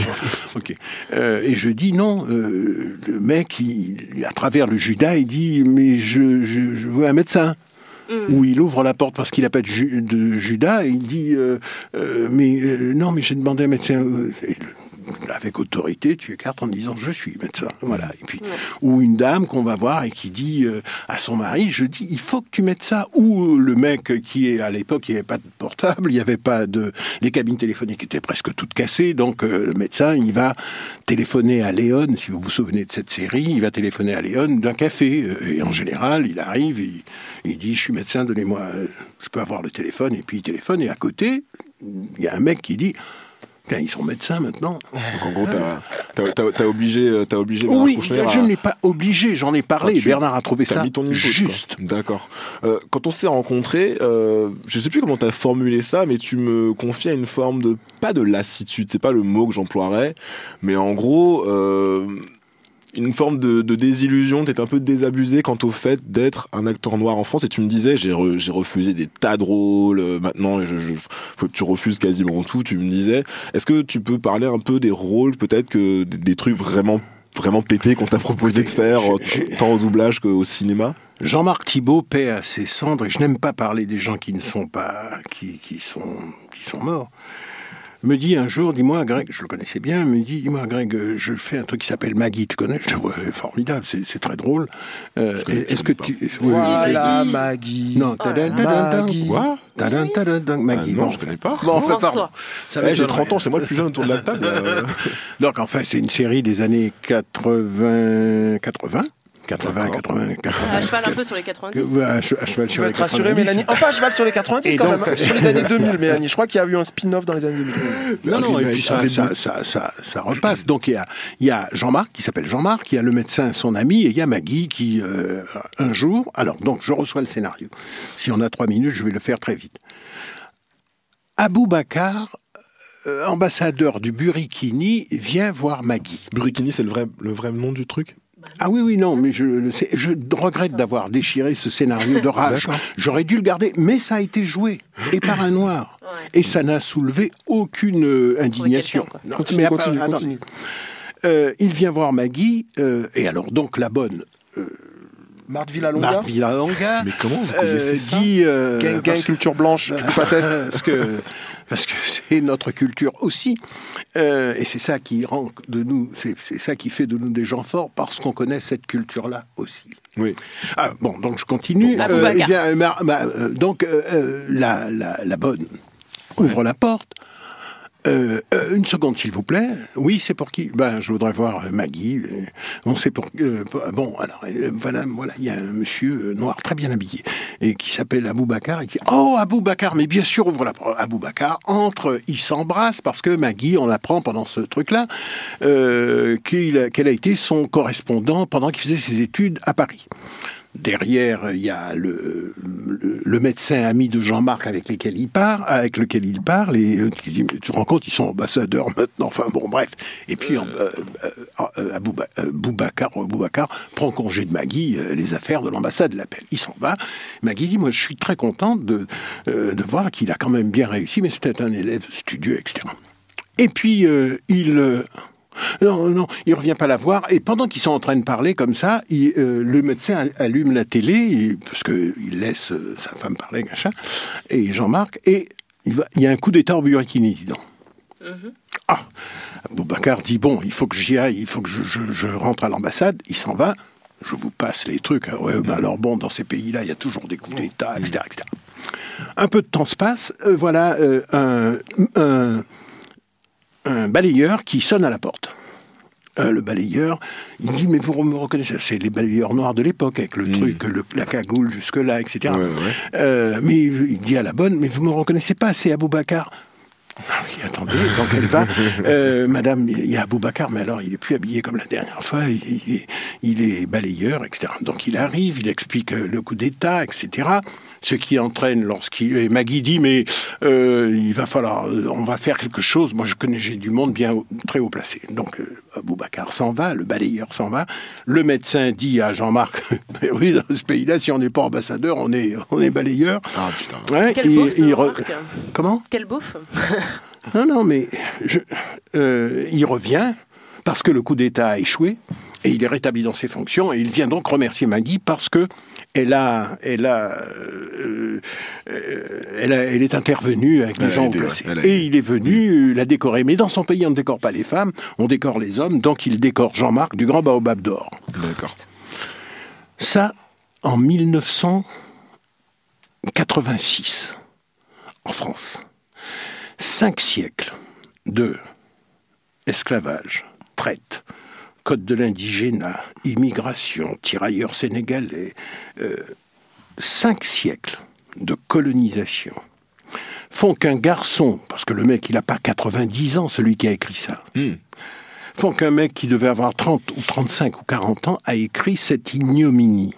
Ok. Et je dis non. Le mec, à travers le Judas, il dit, mais je veux un médecin. Où il ouvre la porte parce qu'il n'a pas de Judas et il dit non, mais j'ai demandé à un médecin. Avec autorité, tu écartes en disant je suis médecin. Voilà. Et puis, ou une dame qu'on va voir et qui dit à son mari, je dis il faut que tu mettes ça. Ou le mec qui est à l'époque, il n'y avait pas de portable, il n'y avait pas de, les cabines téléphoniques étaient presque toutes cassées, donc le médecin il va téléphoner à Léon, si vous vous souvenez de cette série, il va téléphoner à Léon d'un café et en général il arrive, il dit je suis médecin, donnez-moi, je peux avoir le téléphone, et puis il téléphone et à côté il y a un mec qui dit ils sont médecins maintenant. Donc en gros, t'as obligé Bernard oui, Kouchner je ne l'ai pas obligé, j'en ai parlé. Bernard a trouvé ça juste. D'accord. Quand on s'est rencontrés, je sais plus comment t'as formulé ça, mais tu me confiais une forme de, pas de lassitude, c'est pas le mot que j'emploierais, mais en gros... une forme de désillusion, t'es un peu désabusé quant au fait d'être un acteur noir en France, et tu me disais j'ai refusé des tas de rôles, maintenant tu refuses quasiment tout, tu me disais, est-ce que tu peux parler un peu des rôles, peut-être que des trucs vraiment pétés qu'on t'a proposé de faire, tant au doublage qu'au cinéma? Jean-Marc Thibault, paix à ses cendres, et je n'aime pas parler des gens qui ne sont pas, qui sont morts, me dit un jour, dis-moi Greg, je le connaissais bien, me dit, dis-moi Greg, je fais un truc qui s'appelle Maggie, tu connais? Je dis, ouais, formidable, c'est très drôle. Est-ce que tu... Voilà, Maggie. Non, Maggie. Quoi? Maggie, non, je connais pas. Bon, en fait, pardon. J'ai 30 ans, c'est moi le plus jeune autour de la table. Donc, en fait, c'est une série des années 80. À cheval un peu sur les 90. À cheval sur les 90. Rassuré, Mélanie. Pas à cheval sur les 90 quand même. Sur les années 2000, Mélanie. Je crois qu'il y a eu un spin-off dans les années 2000. Non, et puis ça repasse. Donc il y a Jean-Marc qui s'appelle Jean-Marc, il y a le médecin, son ami, et il y a Maggie qui, un jour... Alors, donc, je reçois le scénario. Si on a 3 minutes, je vais le faire très vite. Aboubacar, ambassadeur du Burkini, vient voir Maggie. Burkini, c'est le vrai nom du truc? Ah oui, non, mais je regrette d'avoir déchiré ce scénario de rage. J'aurais dû le garder, mais ça a été joué, et par un noir. Ouais. Et ça n'a soulevé aucune indignation. Continue. Il vient voir Maggie, et alors donc la bonne... Marthe Villalonga. Mais comment vous connaissez ça? Dit... Gang culture blanche, du coup pas test. Parce que c'est notre culture aussi, et c'est ça qui rend de nous, c'est ça qui fait de nous des gens forts, parce qu'on connaît cette culture-là aussi. Oui. Ah, bon, donc je continue. La bonne ouvre la porte. Une seconde, s'il vous plaît. Oui, c'est pour qui? Je voudrais voir Maggie. On sait pour... bon, alors, voilà, il y a un monsieur noir très bien habillé, et qui s'appelle Aboubacar, et qui dit, oh, Aboubacar, mais bien sûr, ouvre la porte. Aboubacar entre, ils s'embrassent, parce que Maggie, on apprend pendant ce truc-là, qu'elle a été son correspondant pendant qu'il faisait ses études à Paris. Derrière, il y a le médecin ami de Jean-Marc avec lequel il parle, et qui dit, tu te rends compte, ils sont ambassadeurs maintenant, enfin bon, bref. Et puis, Aboubacar prend congé de Maggie, les affaires de l'ambassade l'appellent. Il s'en va. Maggie dit, moi, je suis très contente de voir qu'il a quand même bien réussi, mais c'était un élève studieux, etc. Et puis, Non, il revient pas la voir. Et pendant qu'ils sont en train de parler comme ça, le médecin allume la télé, parce qu'il laisse sa femme parler, machin, et Jean-Marc, et il y a un coup d'état au Burkini, dis donc. Ah, Boubacar dit, bon, il faut que j'y aille, il faut que je rentre à l'ambassade. Il s'en va. Je vous passe les trucs. Alors bon, dans ces pays-là, il y a toujours des coups d'état, etc., etc. Un peu de temps se passe. Voilà un balayeur qui sonne à la porte. Le balayeur, il dit, mais vous me reconnaissez, c'est les balayeurs noirs de l'époque, avec le truc, la cagoule jusque-là, etc. Mais il dit à la bonne, mais vous me reconnaissez pas, c'est Aboubacar. Ah oui, attendez, donc elle va. Madame, il y a Aboubacar, mais alors il est plus habillé comme la dernière fois, il est balayeur, etc. Donc il arrive, il explique le coup d'état, etc. Ce qui entraîne et Maggie dit, mais il va falloir, on va faire quelque chose. Moi, j'ai du monde très haut placé. Donc, Aboubacar s'en va, le balayeur s'en va. Le médecin dit à Jean-Marc, mais oui, dans ce pays-là, si on n'est pas ambassadeur, on est balayeur. Ah, putain. Ouais, quel beauf, Comment ? Quel beauf. Non, mais il revient parce que le coup d'État a échoué et il est rétabli dans ses fonctions et il vient donc remercier Maggie parce que elle est intervenue avec des gens placés. Et il est venu la décorer. Mais dans son pays, on ne décore pas les femmes, on décore les hommes. Donc il décore Jean-Marc du Grand Baobab d'Or. D'accord. Ça, en 1986, en France. 5 siècles de esclavage, traite, code de l'indigénat, immigration, tirailleurs sénégalais, 5 siècles de colonisation font qu'un garçon, parce que le mec il n'a pas 90 ans, celui qui a écrit ça, font qu'un mec qui devait avoir 30 ou 35 ou 40 ans a écrit cette ignominie.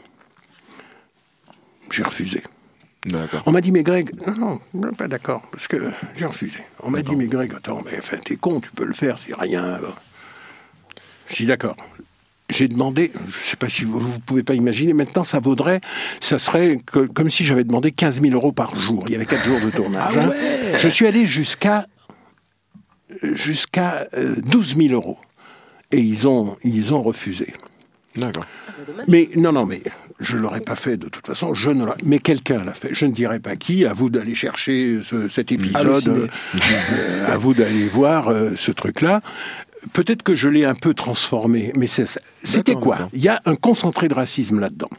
J'ai refusé. D'accord. On m'a dit, mais Greg, non, pas d'accord, parce que j'ai refusé. On m'a dit, mais Greg, attends, mais enfin, t'es con, tu peux le faire, c'est rien. Je dis d'accord. J'ai demandé, je ne sais pas si vous ne pouvez pas imaginer, maintenant ça serait comme si j'avais demandé 15 000 € par jour. Il y avait 4 jours de tournage. Ah ouais. Je suis allé jusqu'à 12 000 €. Et ils ont refusé. D'accord. Mais non, mais je ne l'aurais pas fait de toute façon. Mais quelqu'un l'a fait. Je ne dirais pas qui. À vous d'aller chercher cet épisode. À vous d'aller voir ce truc-là. Peut-être que je l'ai un peu transformé. Mais c'était quoi ? D'accord. Il y a un concentré de racisme là-dedans.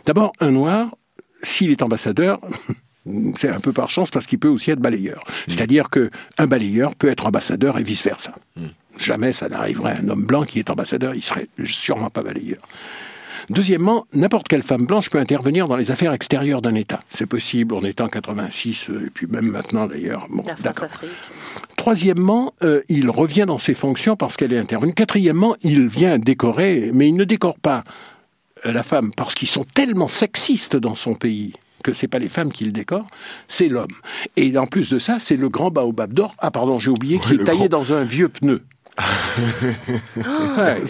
D'abord, un noir, s'il est ambassadeur, c'est un peu par chance parce qu'il peut aussi être balayeur. C'est-à-dire qu'un balayeur peut être ambassadeur et vice-versa. Jamais ça n'arriverait à un homme blanc qui est ambassadeur, il serait sûrement pas balayeur. Deuxièmement, n'importe quelle femme blanche peut intervenir dans les affaires extérieures d'un État. C'est possible, on est en 86, et puis même maintenant d'ailleurs. Bon, la France-Afrique. Troisièmement, il revient dans ses fonctions parce qu'elle est intervenue. Quatrièmement, il vient décorer, mais il ne décore pas la femme parce qu'ils sont tellement sexistes dans son pays que c'est pas les femmes qui le décorent, c'est l'homme. Et en plus de ça, c'est le Grand Baobab d'Or. Ah pardon, j'ai oublié, qui est taillé dans un vieux pneu.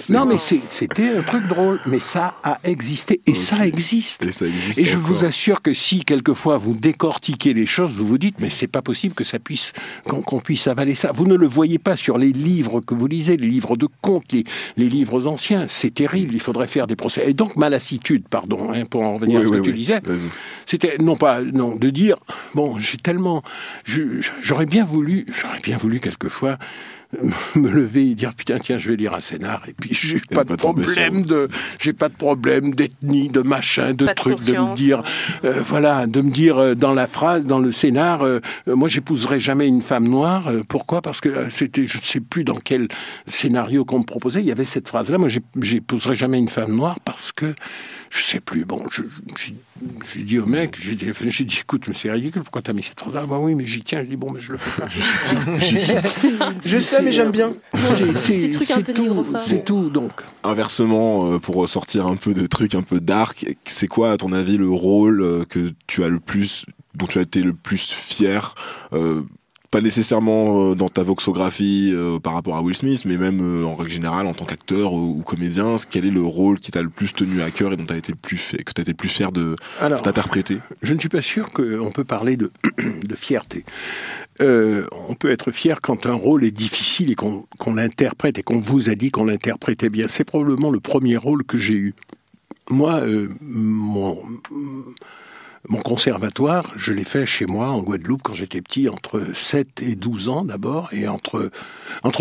Non mais c'était un truc drôle, mais ça a existé et ça existe. Et je vous assure que si quelquefois vous décortiquez les choses, vous vous dites mais c'est pas possible que ça puisse qu'on puisse avaler ça. Vous ne le voyez pas sur les livres que vous lisez, les livres de contes, les livres anciens. C'est terrible. Il faudrait faire des procès. Et donc ma lassitude, pardon, pour en revenir à ce que tu disais, c'était de dire bon, j'aurais bien voulu quelquefois me lever et dire putain tiens je vais lire un scénar et puis j'ai pas de problème d'ethnie, de machin, de trucs, de me dire dans la phrase, dans le scénar, moi j'épouserai jamais une femme noire. Pourquoi ? Parce que c'était, je ne sais plus dans quel scénario qu'on me proposait, il y avait cette phrase là, moi j'épouserai jamais une femme noire parce que je sais plus. Bon, j'ai dit au mec, j'ai dit écoute, mais c'est ridicule, pourquoi t'as mis cette phrase là ? Bah oui, mais j'y tiens. Je dis bon, mais je le fais pas. Je sais, mais j'aime bien. Petit truc un peu négrophone. C'est tout, donc. Inversement, pour sortir un peu de trucs un peu dark, c'est quoi, à ton avis, le rôle que tu as dont tu as été le plus fier pas nécessairement dans ta voxographie par rapport à Will Smith, mais même en règle générale en tant qu'acteur ou comédien, quel est le rôle qui t'a le plus tenu à cœur et dont tu as été le plus fier d'interpréter ? Je ne suis pas sûr qu'on peut parler de fierté. On peut être fier quand un rôle est difficile et qu'on l'interprète et qu'on vous a dit qu'on l'interprétait bien. C'est probablement le premier rôle que j'ai eu. Moi, mon conservatoire, je l'ai fait chez moi en Guadeloupe quand j'étais petit, entre 7 et 12 ans d'abord, et entre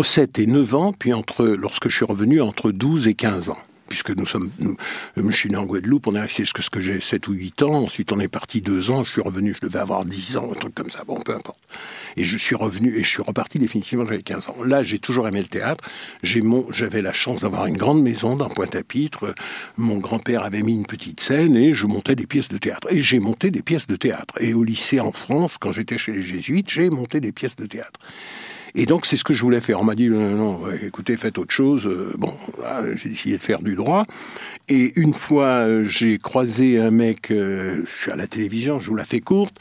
7 et 9 ans, puis lorsque je suis revenu, entre 12 et 15 ans. Puisque je suis né en Guadeloupe, on est resté jusqu'à ce que j'ai 7 ou 8 ans, ensuite on est parti 2 ans, je suis revenu, je devais avoir 10 ans, un truc comme ça, bon, peu importe. Et je suis revenu, et je suis reparti définitivement, j'avais 15 ans. Là, j'ai toujours aimé le théâtre, j'avais la chance d'avoir une grande maison dans Pointe-à-Pitre, mon grand-père avait mis une petite scène, et je montais des pièces de théâtre. Et j'ai monté des pièces de théâtre. Et au lycée en France, quand j'étais chez les Jésuites, j'ai monté des pièces de théâtre. Et donc, c'est ce que je voulais faire. On m'a dit, non, écoutez, faites autre chose. Bon, là, j'ai décidé de faire du droit. Et une fois, j'ai croisé un mec, je suis à la télévision, je vous la fais courte,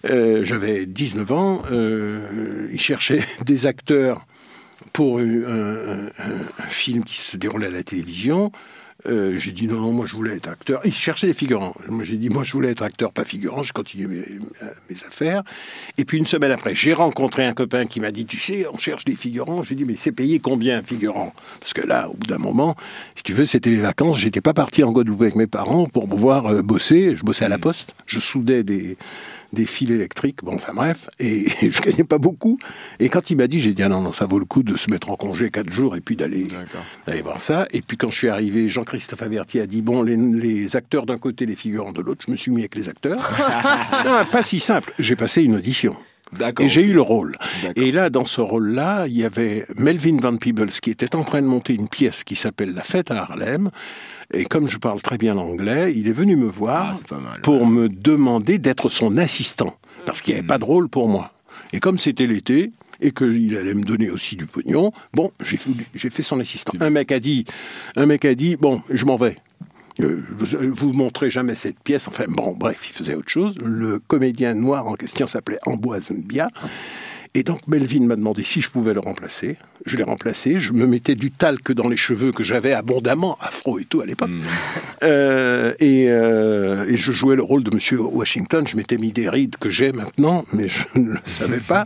j'avais 19 ans, il cherchait des acteurs pour un film qui se déroulait à la télévision. J'ai dit non, moi je voulais être acteur. Il cherchait des figurants. Moi j'ai dit, moi je voulais être acteur, pas figurant. J'ai continué mes affaires. Et puis une semaine après, j'ai rencontré un copain qui m'a dit, tu sais, on cherche des figurants. J'ai dit, mais c'est payé combien un figurant? Parce que là, au bout d'un moment, si tu veux, c'était les vacances. J'étais pas parti en Guadeloupe avec mes parents pour pouvoir bosser. Je bossais à la Poste. Je soudais des fils électriques, bon, enfin bref, et je gagnais pas beaucoup. Et quand il m'a dit, j'ai dit, ah non, ça vaut le coup de se mettre en congé 4 jours et puis d'aller voir ça. Et puis quand je suis arrivé, Jean-Christophe Averti a dit, bon, les acteurs d'un côté, les figurants de l'autre, je me suis mis avec les acteurs. Non, pas si simple, j'ai passé une audition. Et j'ai eu le rôle. Et là, dans ce rôle-là, il y avait Melvin Van Peebles qui était en train de monter une pièce qui s'appelle La Fête à Harlem. Et comme je parle très bien l'anglais, il est venu me voir pour me demander d'être son assistant. Parce qu'il n'y avait pas de rôle pour moi. Et comme c'était l'été, et qu'il allait me donner aussi du pognon, bon, j'ai fait son assistant. Un mec a dit, bon, je m'en vais. Vous montrez jamais cette pièce. Enfin, bon, bref, il faisait autre chose. Le comédien noir en question s'appelait Amboise Mbia. Et donc, Melvin m'a demandé si je pouvais le remplacer. Je l'ai remplacé. Je me mettais du talc dans les cheveux que j'avais abondamment, afro et tout à l'époque. Et je jouais le rôle de Monsieur Washington. Je m'étais mis des rides que j'ai maintenant, mais je ne le savais pas.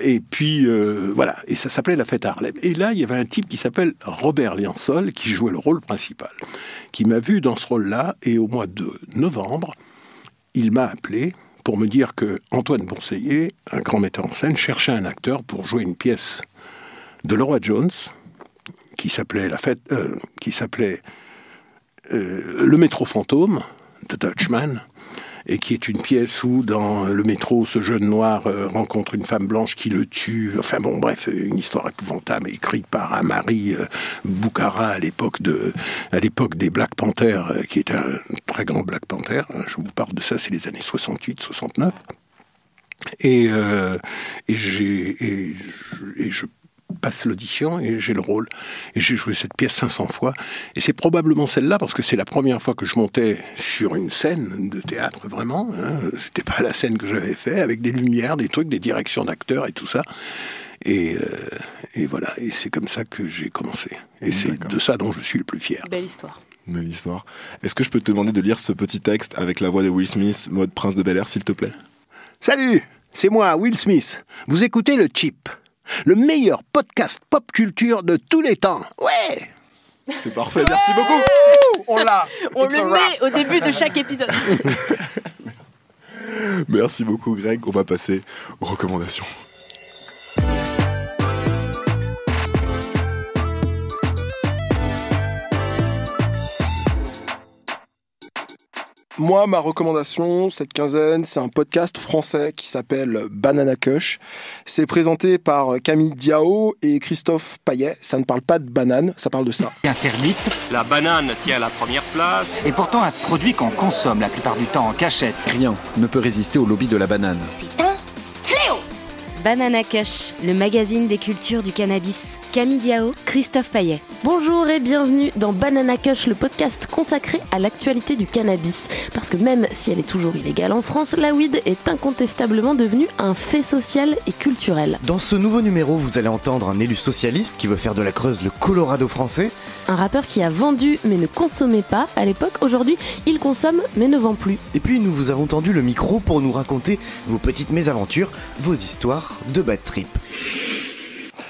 Et puis, voilà. Et ça s'appelait La Fête à Harlem. Et là, il y avait un type qui s'appelle Robert Liansol, qui jouait le rôle principal, qui m'a vu dans ce rôle-là. Et au mois de novembre, il m'a appelé pour me dire que Antoine Bourseiller, un grand metteur en scène, cherchait un acteur pour jouer une pièce de Leroy Jones qui s'appelait Le Métro Fantôme de Dutchman, et qui est une pièce où, dans le métro, ce jeune noir rencontre une femme blanche qui le tue. Enfin bon, bref, une histoire épouvantable écrite par Amari Boukara à l'époque des Black Panthers, qui est un très grand Black Panther. Je vous parle de ça, c'est les années 68, 69. Et je passe l'audition et j'ai le rôle. Et j'ai joué cette pièce 500 fois. Et c'est probablement celle-là, parce que c'est la première fois que je montais sur une scène de théâtre, vraiment. Hein. C'était pas la scène que j'avais fait, avec des lumières, des trucs, des directions d'acteurs et tout ça. Et voilà. Et c'est comme ça que j'ai commencé. Et c'est de ça dont je suis le plus fier. Belle histoire. Belle histoire. Est-ce que je peux te demander de lire ce petit texte avec la voix de Will Smith, mode Prince de Bel-Air, s'il te plaît? Salut, c'est moi, Will Smith. Vous écoutez Le Chip, le meilleur podcast pop culture de tous les temps. Ouais! C'est parfait, merci beaucoup. On l'a. On le met au début de chaque épisode. Merci beaucoup, Greg. On va passer aux recommandations. Moi, ma recommandation, cette quinzaine, c'est un podcast français qui s'appelle Banana Kush. C'est présenté par Camille Diao et Christophe Payet. Ça ne parle pas de banane, ça parle de ça. Interdite. La banane tient la première place. Et pourtant un produit qu'on consomme la plupart du temps en cachette. Rien ne peut résister au lobby de la banane. C'est un fléau. Banana Kush, le magazine des cultures du cannabis. Camille Diao, Christophe Payet. Bonjour et bienvenue dans Banana Kush, le podcast consacré à l'actualité du cannabis. Parce que même si elle est toujours illégale en France, la weed est incontestablement devenue un fait social et culturel. Dans ce nouveau numéro, vous allez entendre un élu socialiste qui veut faire de la Creuse le Colorado français. Un rappeur qui a vendu mais ne consommait pas à l'époque. Aujourd'hui, il consomme mais ne vend plus. Et puis nous vous avons tendu le micro pour nous raconter vos petites mésaventures, vos histoires de bad trip.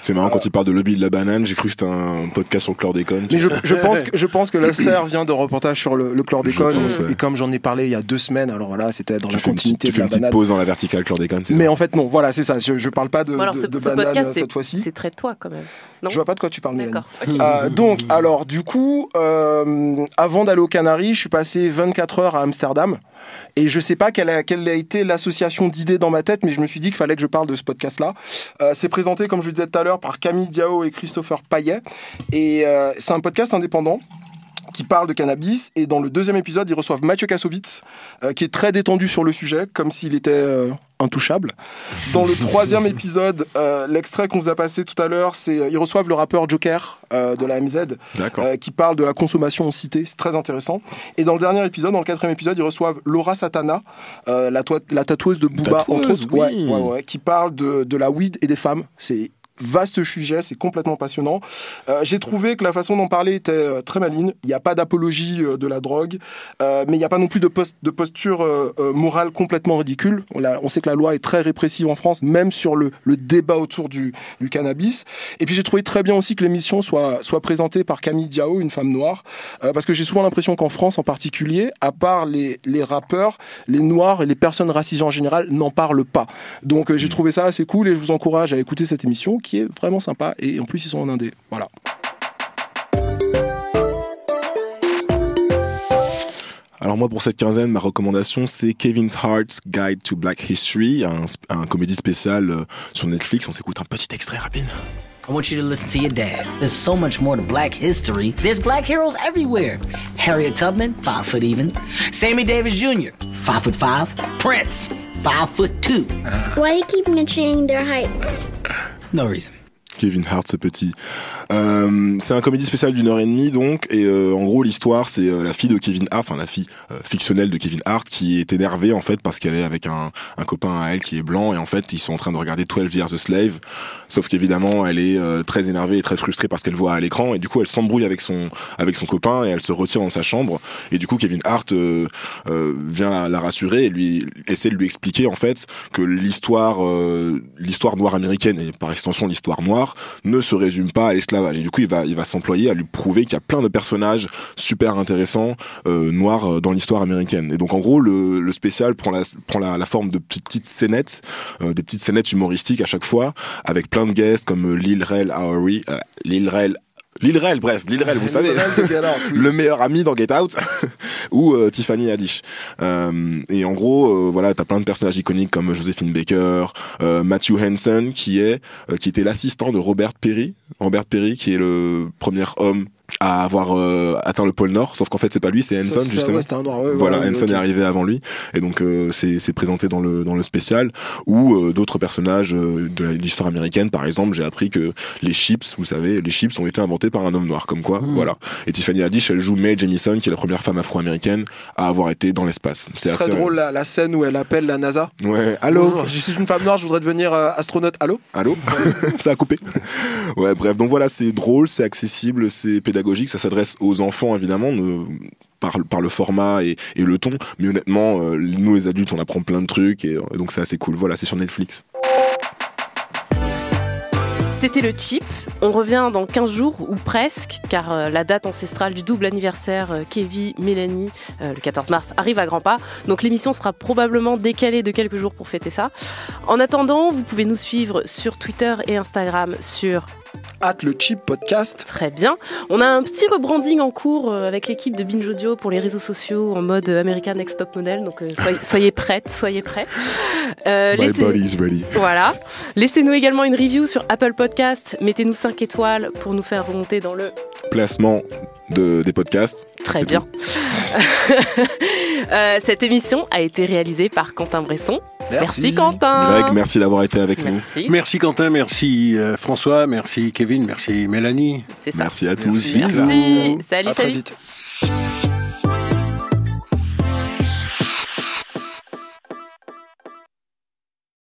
C'est marrant quand il parle de lobby de la banane, j'ai cru que c'était un podcast sur le chlordécone. Mais je pense que la serre vient de reportage sur le chlordécone et comme j'en ai parlé il y a 2 semaines, alors voilà, c'était dans la continuité de la banane. Tu fais une petite pause dans la verticale chlordécone. Mais en fait non, voilà, c'est ça, je parle pas de banane podcast, cette fois-ci. C'est très toi quand même. Non, je vois pas de quoi tu parles, Mélanie. Okay. Donc, alors, du coup, avant d'aller aux Canaries, je suis passé 24 heures à Amsterdam. Et je sais pas quelle a été l'association d'idées dans ma tête, mais je me suis dit qu'il fallait que je parle de ce podcast-là. C'est présenté, comme je le disais tout à l'heure, par Camille Diao et Christopher Payet. Et c'est un podcast indépendant qui parle de cannabis, et dans le 2e épisode, ils reçoivent Mathieu Kassovitz, qui est très détendu sur le sujet, comme s'il était intouchable. Dans le 3e épisode, l'extrait qu'on vous a passé tout à l'heure, ils reçoivent le rappeur Joker de la MZ, qui parle de la consommation en cité, c'est très intéressant. Et dans le dernier épisode, dans le 4e épisode, ils reçoivent Laura Satana, la tatoueuse de Booba, entre autres, ouais, qui parle de la weed et des femmes. C'est vaste sujet, c'est complètement passionnant. J'ai trouvé que la façon d'en parler était très maligne. Il n'y a pas d'apologie de la drogue, mais il n'y a pas non plus de posture morale complètement ridicule. On sait que la loi est très répressive en France, même sur le débat autour du cannabis. Et puis j'ai trouvé très bien aussi que l'émission soit présentée par Camille Diao, une femme noire, parce que j'ai souvent l'impression qu'en France en particulier, à part les rappeurs, les noirs et les personnes racisées en général n'en parlent pas. Donc j'ai trouvé ça assez cool et je vous encourage à écouter cette émission qui est vraiment sympa, et en plus ils sont en indé. Voilà. Alors moi, pour cette quinzaine, ma recommandation, c'est Kevin Hart's Guide to Black History, un comédie spéciale sur Netflix. On s'écoute un petit extrait rapide. I want you to listen to your dad. There's so much more to black history. There's black heroes everywhere. Harriet Tubman, 5 foot even. Sammy Davis Jr., 5'5". Prince, 5'2". Why do you keep mentioning their heights? No reason. Kevin Hart, ce petit. C'est un comédie spécial d'1h30 donc, et en gros l'histoire c'est la fille de Kevin Hart, enfin la fille fictionnelle de Kevin Hart qui est énervée en fait parce qu'elle est avec un copain à elle qui est blanc, et en fait ils sont en train de regarder 12 Years a Slave, sauf qu'évidemment elle est très énervée et très frustrée parce qu'elle voit à l'écran, et du coup elle s'embrouille avec son copain et elle se retire dans sa chambre, et du coup Kevin Hart vient la rassurer et lui essaie de lui expliquer en fait que l'histoire noire américaine, et par extension l'histoire noire, ne se résume pas à l'esclavage. Et du coup, il va s'employer à lui prouver qu'il y a plein de personnages super intéressants noirs dans l'histoire américaine. Et donc, en gros, le spécial prend la forme de petites scénettes, des petites scénettes humoristiques à chaque fois, avec plein de guests comme Lil Rel Howery, Lil Rel, vous savez, le meilleur ami dans Get Out, ou Tiffany Haddish. Et en gros, voilà, t'as plein de personnages iconiques comme Josephine Baker, Matthew Henson, qui était l'assistant de Robert Perry, qui est le premier homme à avoir atteint le pôle Nord, sauf qu'en fait c'est pas lui, c'est Henson justement. Ouais, un noir, voilà, Henson est arrivé avant lui, et donc c'est présenté dans le spécial, ou d'autres personnages de l'histoire américaine. Par exemple, j'ai appris que les chips, vous savez, les chips ont été inventés par un homme noir, comme quoi, voilà. Et Tiffany Haddish, elle joue Mae Jemison, qui est la première femme afro-américaine à avoir été dans l'espace. C'est très drôle la scène où elle appelle la NASA. Ouais, allô. Bonjour, je suis une femme noire, je voudrais devenir astronaute. Allô. Ça a coupé. Ouais, bref, donc voilà, c'est drôle, c'est accessible, c'est pédagogique, ça s'adresse aux enfants évidemment, par le format et le ton, mais honnêtement, nous les adultes on apprend plein de trucs, et donc c'est assez cool. Voilà, c'est sur Netflix. C'était le Chip. On revient dans 15 jours, ou presque, car la date ancestrale du double anniversaire Kevin-Mélanie, le 14 mars, arrive à grands pas. Donc l'émission sera probablement décalée de quelques jours pour fêter ça. En attendant, vous pouvez nous suivre sur Twitter et Instagram sur @lechipodcast. Très bien. On a un petit rebranding en cours avec l'équipe de Binge Audio pour les réseaux sociaux en mode American Next Top Model. Donc soyez prêts. My body is ready. Voilà. Laissez-nous également une review sur Apple Podcast. Mettez-nous 5 étoiles pour nous faire remonter dans le classement des podcasts. Très bien. Cette émission a été réalisée par Quentin Bresson. Merci Quentin. Greg, merci d'avoir été avec nous. Merci Quentin, merci François, merci Kevin, merci Mélanie. C'est ça. Merci à tous. Merci. Salut, À très salut. vite.